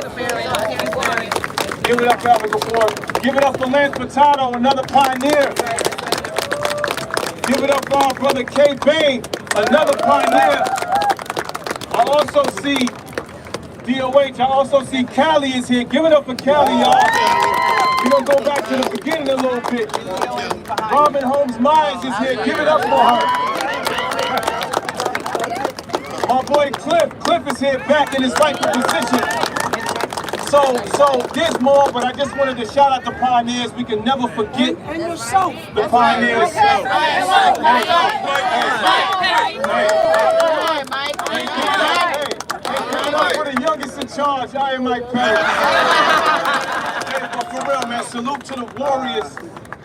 Give it up for Erica Ford. Give it up for Lance Furtado, another pioneer. Give it up for our brother Kay Bain, another pioneer. I also see DOH. I also see Callie is here. Give it up for Callie, y'all. We're going to go back to the beginning a little bit. Robin Holmes Myers is here. Give it up for her. My boy Cliff is here back in his rightful position. So there's more, but I just wanted to shout out the pioneers. We can never forget the pioneers. For the youngest in charge, I am Mike Perry. But for real, man, salute to the warriors.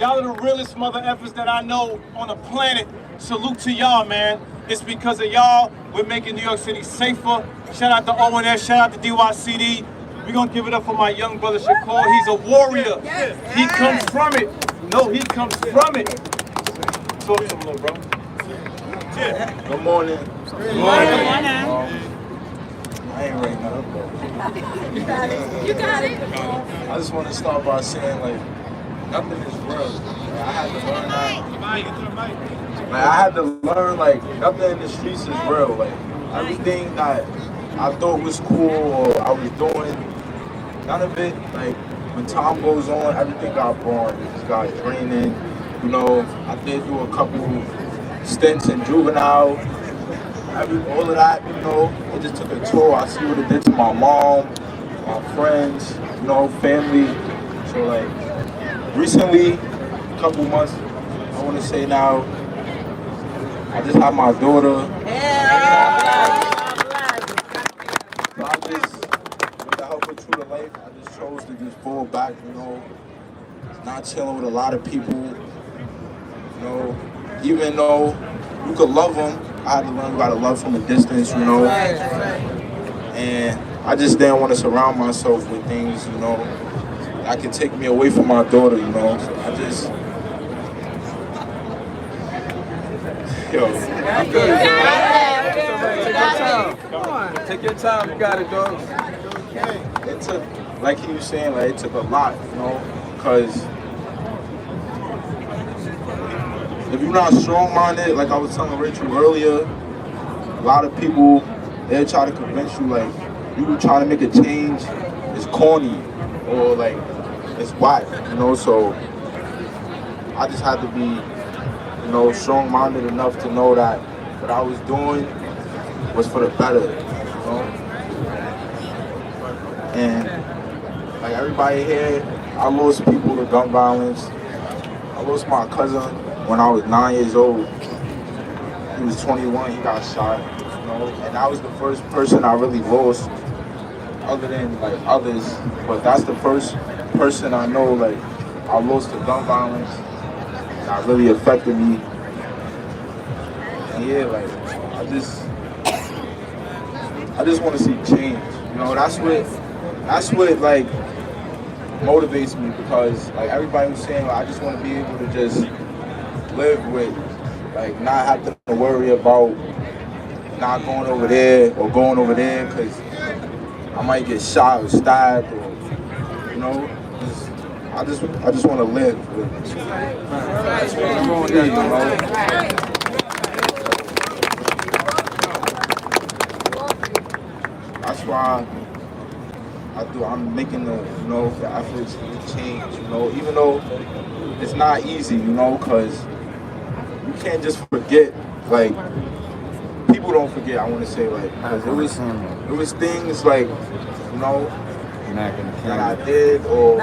Y'all are the realest mother effers that I know on the planet. Salute to y'all, man. It's because of y'all we're making New York City safer. Shout out to ONS, shout out to DYCD. We're gonna give it up for my young brother Shakur. He's a warrior. He comes from it. No, he comes from it. Talk to him, little bro. Good morning. Good morning. I ain't right now. You got it. I just want to start by saying, like, nothing is real. Like, I had to learn that. Like, I had to learn, like, nothing in the streets is real. Like, everything that I thought was cool or I was doing, none of it, like, when time goes on, everything got boring. It just got draining. You know, I did do a couple stints in juvenile. All of that, you know, it just took a toll. I see what it did to my mom, my friends, you know, family. So, like, recently, a couple months, I want to say now, I just had my daughter. life, I just chose to just fall back, you know, not chilling with a lot of people, you know, even though you could love them, I had to learn about to love from a distance, you know, and I just didn't want to surround myself with things, you know, that could take me away from my daughter, you know, so I just, yo. I'm good. Take your time. Come on. Take your time. You got it, dog. It took, like he was saying, like it took a lot, you know, because if you're not strong-minded, like I was telling Rachel earlier, a lot of people, they'll try to convince you, like, you trying to make a change, it's corny, or like, it's whack, you know, so I just had to be, you know, strong-minded enough to know that what I was doing was for the better, you know? And like everybody here, I lost people to gun violence. I lost my cousin when I was 9 years old. He was 21, he got shot, you know? And that was the first person I really lost, other than like others. But that's the first person I know, like, I lost to gun violence. That really affected me. And yeah, like, I just want to see change. You know, that's what like motivates me, because like everybody was saying, like, I just want to be able to just live with, like, not have to worry about not going over there or going over there because I might get shot or stabbed, or, you know. I just want to live with it. That's what I'm going to do, you know. That's why I'm making the, you know, the efforts to change, you know, even though it's not easy, you know, because you can't just forget, like, people don't forget, I want to say, like, because it was things, like, you know, that I did or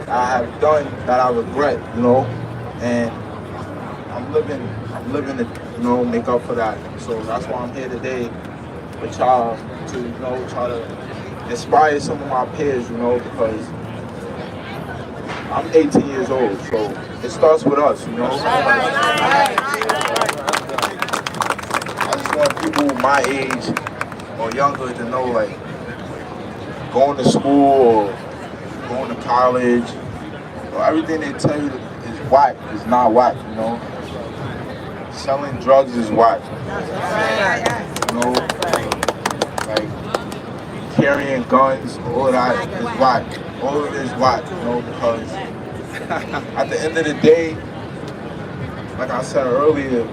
I have done that I regret, you know, and I'm living to, you know, make up for that. So that's why I'm here today with y'all to, you know, try to inspire some of my peers, you know, because I'm 18 years old, so it starts with us, you know. I just want people my age or younger to know, like, going to school or going to college, or everything they tell you is whack, is not whack, you know. Selling drugs is whack. You know, like carrying guns, all that is whack. All of it is whack, you know, because at the end of the day, like I said earlier,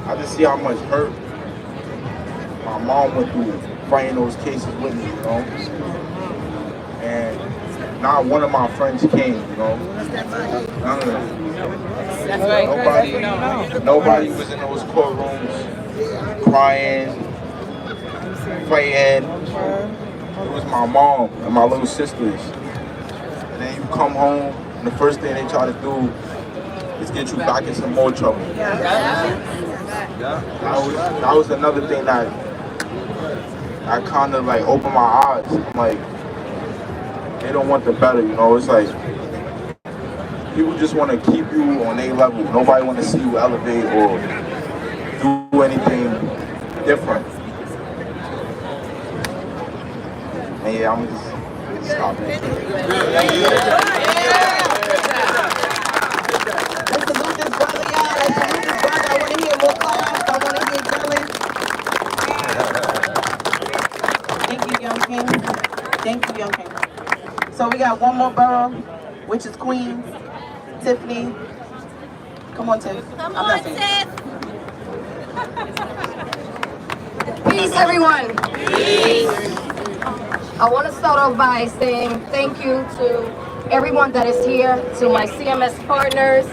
I just see how much hurt my mom went through fighting those cases with me, you know. And not one of my friends came, you know. None of them. Nobody was in those courtrooms crying, fighting. It was my mom and my little sisters. And then you come home, and the first thing they try to do is get you back in some more trouble. That was another thing that I kind of like opened my eyes. I'm like, they don't want the better, you know. It's like people just want to keep you on their level. Nobody want to see you elevate or do anything different. And yeah, I'm just stopping. Let's salute this brother, y'all. Let's salute this brother. I want to hear more claps. I want to hear yelling. Thank you, Young King. Thank you, Young King. So we got one more borough, which is Queens. Tiffany. Come on, Tiff. Come on, Tiff. Peace, everyone. Peace. I want to start off by saying thank you to everyone that is here, to my CMS partners,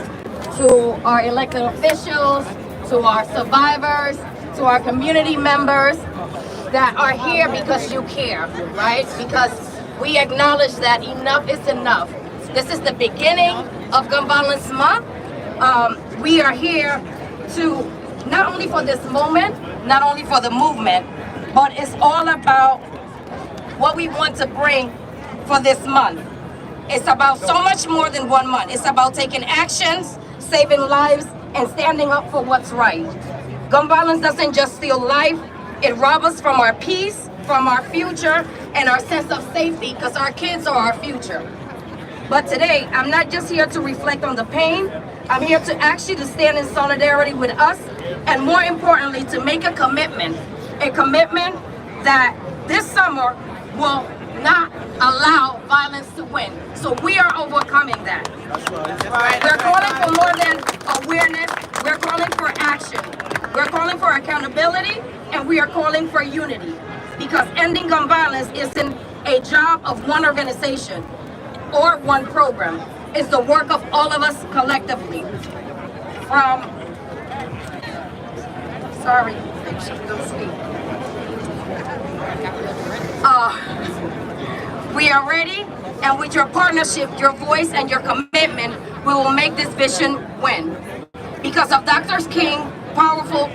to our elected officials, to our survivors, to our community members that are here because you care, right? Because we acknowledge that enough is enough. This is the beginning of Gun Violence Month. We are here to, not only for this moment, not only for the movement, but it's all about what we want to bring for this month. It's about so much more than 1 month. It's about taking actions, saving lives, and standing up for what's right. Gun violence doesn't just steal life, it robs us from our peace, from our future, and our sense of safety, because our kids are our future. But today, I'm not just here to reflect on the pain, I'm here to ask you to stand in solidarity with us, and more importantly, to make a commitment that this summer will not allow violence to win. So we are overcoming that. We're calling for more than awareness, we're calling for action. We're calling for accountability, and we are calling for unity. Because ending gun violence isn't a job of one organization or one program. It's the work of all of us collectively. We are ready, and with your partnership, your voice, and your commitment, we will make this vision win. Because of Dr. King's powerful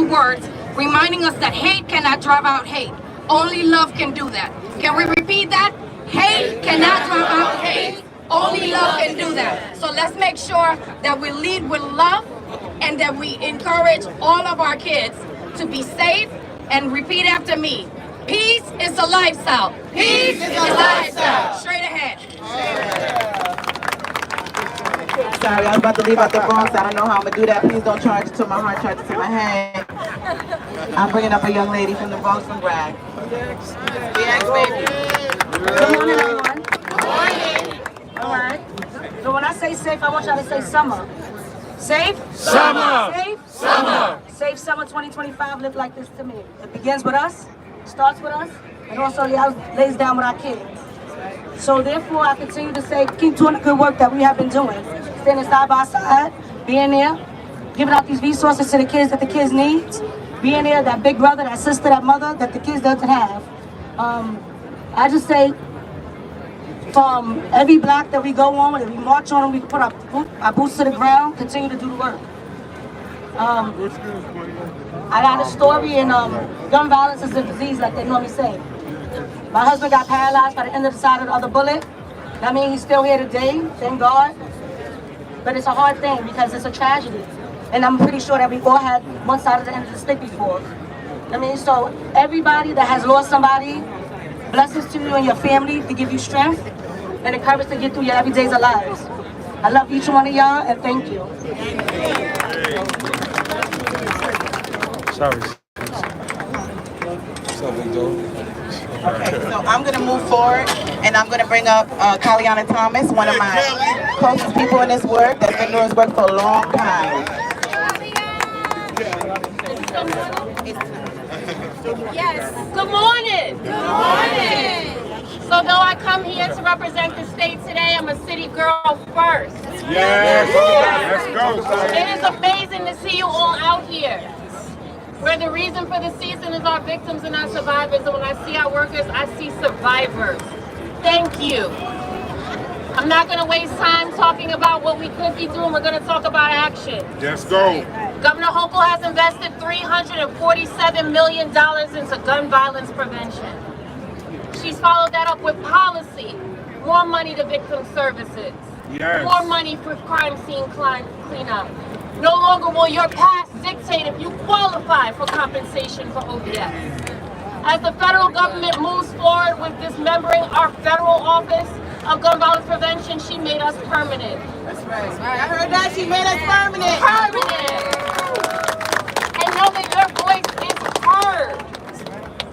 words, reminding us that hate cannot drive out hate. Only love can do that. Can we repeat that? Hate cannot drive out hate. Only love can do that. So let's make sure that we lead with love and that we encourage all of our kids to be safe, and repeat after me. Peace is a lifestyle. Peace is a lifestyle. Straight ahead. Sorry, I was about to leave out the Bronx. I don't know how I'm going to do that. Please don't charge it to my heart, charge it to my head. I'm bringing up a young lady from the Bronx from Bragg. DX, baby. Good morning, everyone. Good morning. All right. So when I say safe, I want y'all to say summer. Safe? Summer. Safe? Summer. Safe summer 2025 look like this to me. It begins with us, starts with us, and also lays down with our kids. So therefore, I continue to say, keep doing the good work that we have been doing. Standing side by side, being there, giving out these resources to the kids that the kids need, being there, that big brother, that sister, that mother that the kids doesn't have. I just say, from every block that we go on, and we march on, we put our boots to the ground, continue to do the work. I got a story in gun violence is a disease, like they normally say. My husband got paralyzed by the end of the side of the other bullet. I mean, he's still here today, thank God. But it's a hard thing because it's a tragedy. And I'm pretty sure that we all had one side of the end of the stick before. I mean, so everybody that has lost somebody, blessings to you and your family to give you strength and the courage to get through your everydays of lives. I love each one of y'all, and thank you. Sorry. Okay, so I'm going to move forward, and I'm going to bring up Kaliana Thomas, one of my closest people in this work that's been doing this work for a long time. Yes. Good morning. Good morning. So though I come here to represent the state today, I'm a city girl first. Yes. Let's go. It is amazing to see you all out here. Where the reason for the season is our victims and our survivors. And when I see our workers, I see survivors. Thank you. I'm not going to waste time talking about what we could be doing. We're going to talk about action. Let's go. Governor Hochul has invested $347 million into gun violence prevention. She's followed that up with policy, more money to victim services, more money for crime scene cleanup. No longer will your past dictate if you qualify for compensation for OVS. As the federal government moves forward with dismembering our federal office of gun violence prevention, she made us permanent. That's right. I heard that. She made us permanent. Permanent. And know that your voice is heard.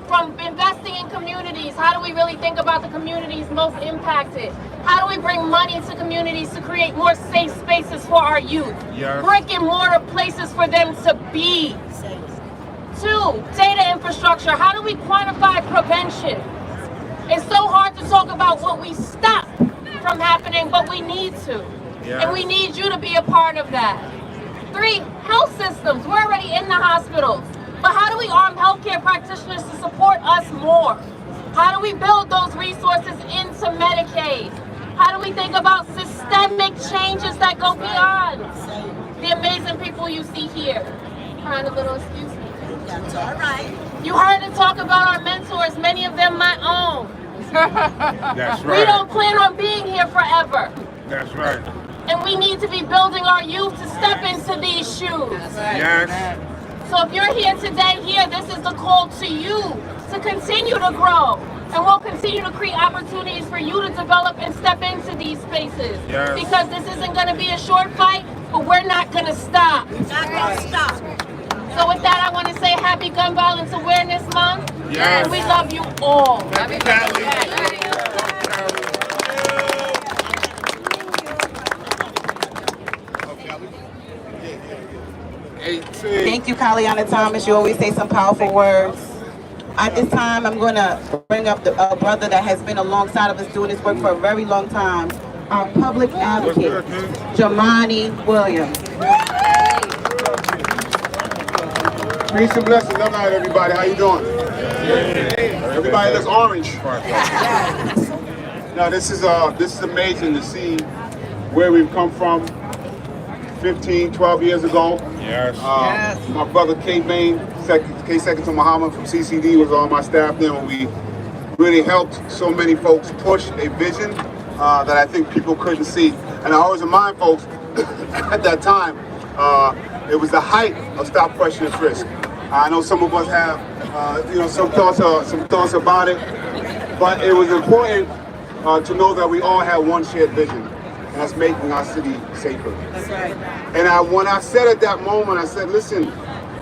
From investing in communities, how do we really think about the communities most impacted? How do we bring money to communities to create more safe spaces for our youth? Brick and mortar places for them to be. 2, data infrastructure. How do we quantify prevention? It's so hard to talk about what we stop from happening, but we need to. And we need you to be a part of that. 3, health systems. We're already in the hospitals. But how do we arm healthcare practitioners to support us more? How do we build those resources into Medicaid? How do we think about systemic changes that go beyond the amazing people you see here? Crying a little, excuse me. That's all right. You heard us talk about our mentors, many of them my own. That's right. We don't plan on being here forever. That's right. And we need to be building our youth to step into these shoes. Yes. So if you're here today, this is the call to you to continue to grow. And we'll continue to create opportunities for you to develop and step into these spaces. Yes. Because this isn't going to be a short fight, but we're not going to stop. Not gonna stop. So with that, I want to say Happy Gun Violence Awareness Month. Yes. And we love you all. Happy Cali. Thank you, Kaliana Thomas. You always say some powerful words. At this time, I'm going to bring up a brother that has been alongside of us doing this work for a very long time, our public advocate, Jamani Williams. Peace and blessings. Good night, everybody. How you doing? Everybody looks orange. Now, this is amazing to see where we've come from 15, 12 years ago. Yes. My brother K. Bain, Second to Muhammad from CCD was on my staff then when we really helped so many folks push a vision that I think people couldn't see. And I always remind folks at that time, it was the height of Stop, Question, and Frisk. I know some of us have, some thoughts about it, but it was important to know that we all had one shared vision, and that's making our city safer. That's right. And when I said at that moment, I said, listen,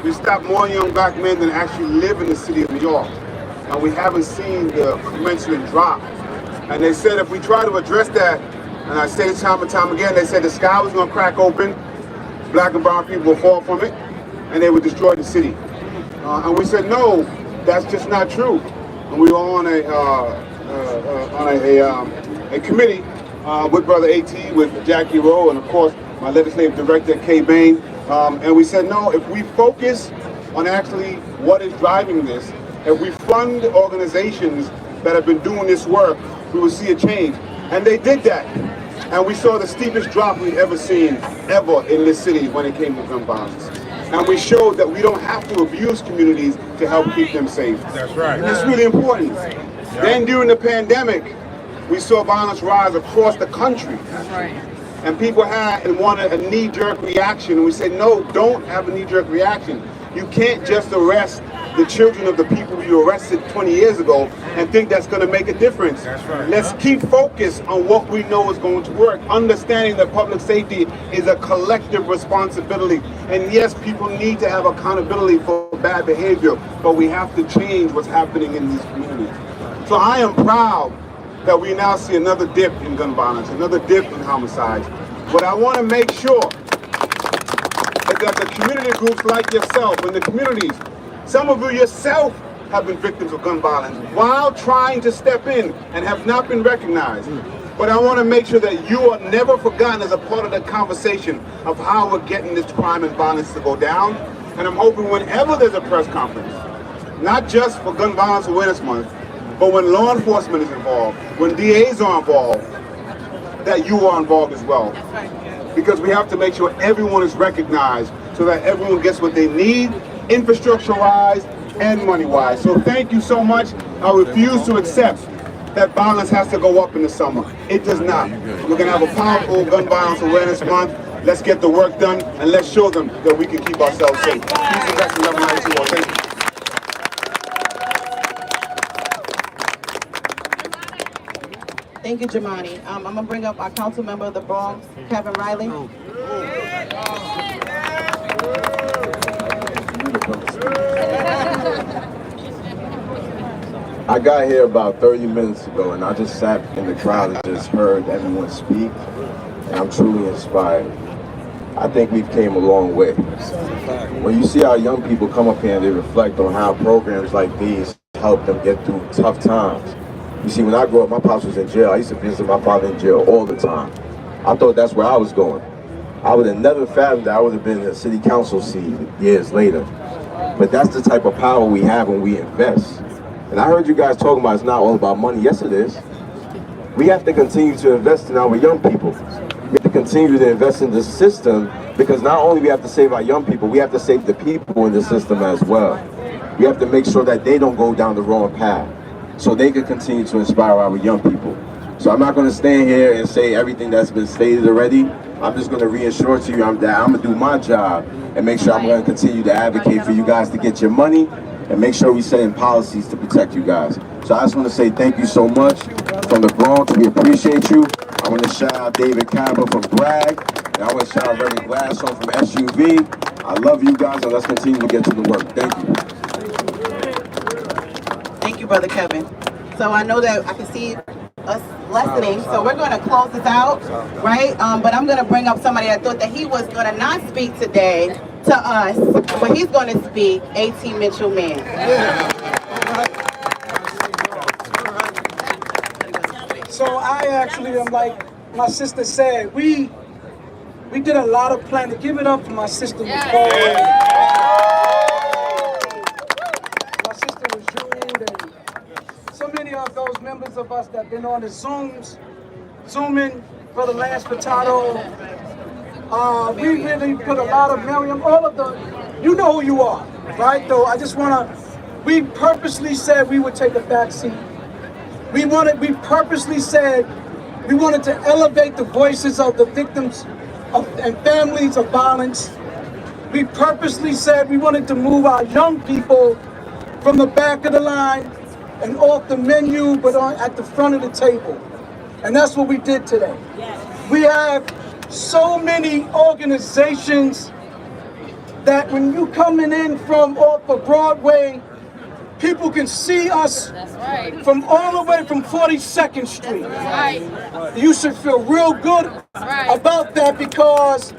we stopped more young black men than actually live in the city of New York, and we haven't seen the commensurate drop. And they said if we try to address that, and I say it time and time again, they said the sky was going to crack open, black and brown people would fall from it, and they would destroy the city. And we said, no, that's just not true. And we were on a committee with Brother A.T., with Jackie Rowe, and of course, my legislative director, Kay Bain. And we said, no, if we focus on actually what is driving this, if we fund organizations that have been doing this work, we will see a change. And they did that. And we saw the steepest drop we've ever seen, ever in this city when it came to gun violence. And we showed that we don't have to abuse communities to help keep them safe. That's right. And that's really important. Yeah. Then during the pandemic, we saw violence rise across the country. That's right. And people had and wanted a knee-jerk reaction. And we said, no, don't have a knee-jerk reaction. You can't just arrest the children of the people you arrested 20 years ago and think that's going to make a difference. That's right. Let's keep focused on what we know is going to work, understanding that public safety is a collective responsibility. And yes, people need to have accountability for bad behavior, but we have to change what's happening in these communities. So I am proud that we now see another dip in gun violence, another dip in homicides. But I want to make sure that the community groups like yourself and the communities, some of you yourself have been victims of gun violence while trying to step in and have not been recognized. But I want to make sure that you are never forgotten as a part of the conversation of how we're getting this crime and violence to go down. And I'm hoping whenever there's a press conference, not just for Gun Violence Awareness Month, but when law enforcement is involved, when DAs are involved, that you are involved as well. Because we have to make sure everyone is recognized so that everyone gets what they need, infrastructure-wise and money-wise. So thank you so much. I refuse to accept that violence has to go up in the summer. It does not. We're going to have a powerful Gun Violence Awareness Month. Let's get the work done and let's show them that we can keep ourselves safe. Peace and blessings, everybody. Thank you. Thank you, Jamani. I'm going to bring up our council member of the Bronx, Kevin Riley. I got here about 30 minutes ago and I just sat in the crowd and just heard everyone speak, and I'm truly inspired. I think we've came a long way. When you see our young people come up here and they reflect on how programs like these help them get through tough times. You see, when I grew up, my pops was in jail. I used to visit my father in jail all the time. I thought that's where I was going. I would have never fathomed that I would have been in a city council seat years later. But that's the type of power we have when we invest. And I heard you guys talking about it's not all about money. Yes, it is. We have to continue to invest in our young people. We have to continue to invest in the system, because not only we have to save our young people, we have to save the people in the system as well. We have to make sure that they don't go down the wrong path. so they can continue to inspire our young people. So I'm not going to stand here and say everything that's been stated already. I'm just going to reassure to you that I'm going to do my job and make sure I'm going to continue to advocate for you guys to get your money and make sure we set in policies to protect you guys. So I just want to say thank you so much from the Bronx. We appreciate you. I want to shout out David Cabra from Bragg, and I want to shout out Reverend Glasson from SUV. I love you guys, and let's continue to get to the work. Thank you. Thank you, Brother Kevin. So I know that I can see us listening, so we're going to close this out, right? But I'm going to bring up somebody I thought that he was going to not speak today to us, but he's going to speak, A.T. Mitchell Man. So I actually am like my sister said, we did a lot of planning. Give it up for my sister Nicole. My sister was Jude, and so many of those members of us that have been on the Zooming, Brother Lance Potato. We really put a lot of Miriam, all of the, you know who you are, right? Though I just we purposely said we would take a back seat. We purposely said we wanted to elevate the voices of the victims and families of violence. We purposely said we wanted to move our young people from the back of the line and off the menu, but at the front of the table. And that's what we did today. We have so many organizations that when you coming in from off of Broadway, people can see us from all the way from 42nd Street. You should feel real good about that because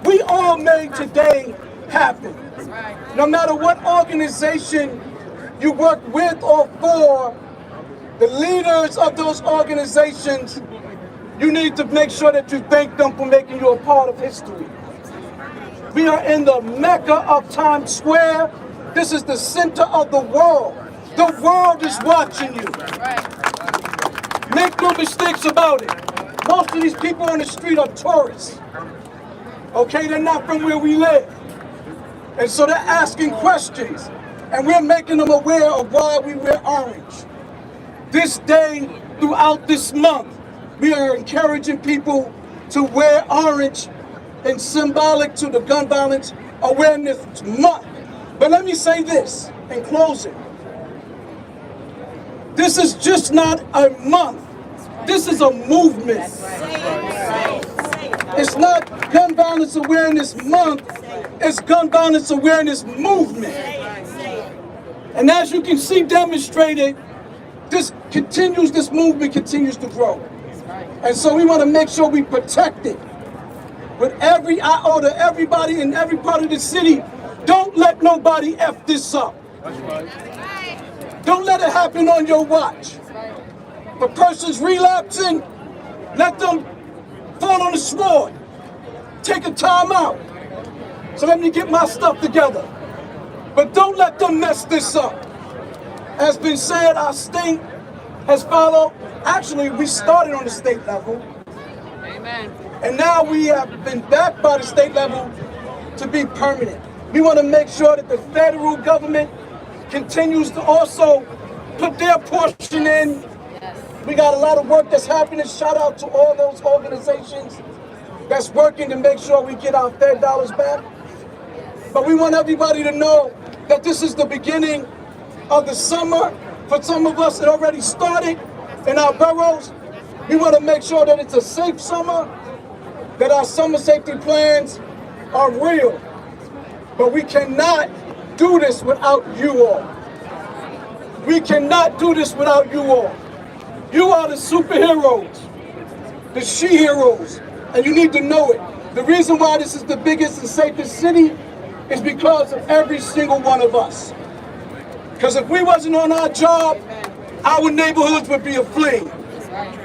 we all made today happen. No matter what organization you work with or for, the leaders of those organizations, you need to make sure that you thank them for making you a part of history. We are in the Mecca of Times Square. This is the center of the world. The world is watching you. Make no mistakes about it. Most of these people on the street are tourists. Okay, they're not from where we live. And so they're asking questions. And we're making them aware of why we wear orange. This day, throughout this month, we are encouraging people to wear orange and symbolic to the Gun Violence Awareness Month. But let me say this in closing. This is just not a month. This is a movement. It's not Gun Violence Awareness Month. It's Gun Violence Awareness Movement. And as you can see demonstrated, this movement continues to grow. And so we want to make sure we protect it. With every iota, everybody in every part of the city, don't let nobody F this up. Don't let it happen on your watch. If a person's relapsing, let them fall on the sword. Take a time out. So let me get my stuff together. But don't let them mess this up. As been said, our state has followed. Actually, we started on the state level. Amen. And now we have been backed by the state level to be permanent. We want to make sure that the federal government continues to also put their portion in. We got a lot of work that's happening. Shout out to all those organizations that's working to make sure we get our Fed dollars back. But we want everybody to know that this is the beginning of the summer. For some of us, it already started in our boroughs. We want to make sure that it's a safe summer, that our summer safety plans are real. But we cannot do this without you all. We cannot do this without you all. You are the superheroes, the she-heroes, and you need to know it. The reason why this is the biggest and safest city is because of every single one of us. Because if we wasn't on our job, our neighborhoods would be aflame.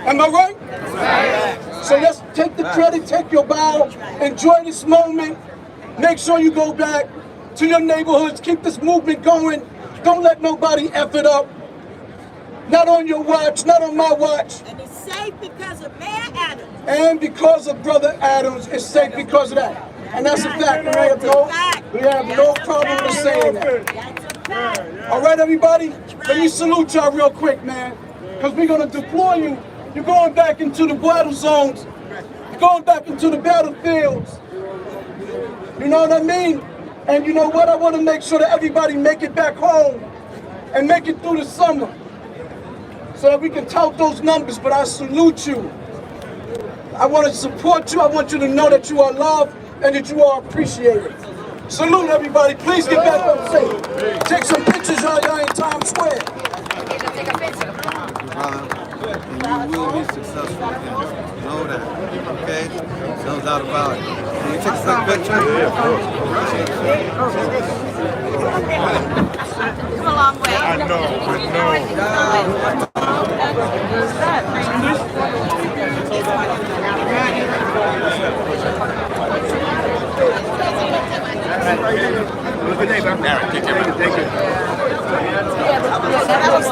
Am I right? So let's take the credit, take your bow, enjoy this moment. Make sure you go back to your neighborhoods, keep this movement going. Don't let nobody F it up. Not on your watch, not on my watch. And it's safe because of Mayor Adams. And because of Brother Adams, it's safe because of that. And that's a fact. We have no problem with saying that. All right, everybody? Let me salute y'all real quick, man. Because we're going to deploy you. You're going back into the battle zones. You're going back into the battlefields. You know what I mean? And you know what? I want to make sure that everybody make it back home and make it through the summer so that we can tout those numbers. But I salute you. I want to support you. I want you to know that you are loved and that you are appreciated. Salute, everybody. Please get back up safe. Take some pictures, y'all in Times Square. Brother, and you will be successful again. Know that, okay? No doubt about it. Can you take a second picture? Yeah, of course. Come a long way. I know. Good day, man. Take care, man. Thank you. That was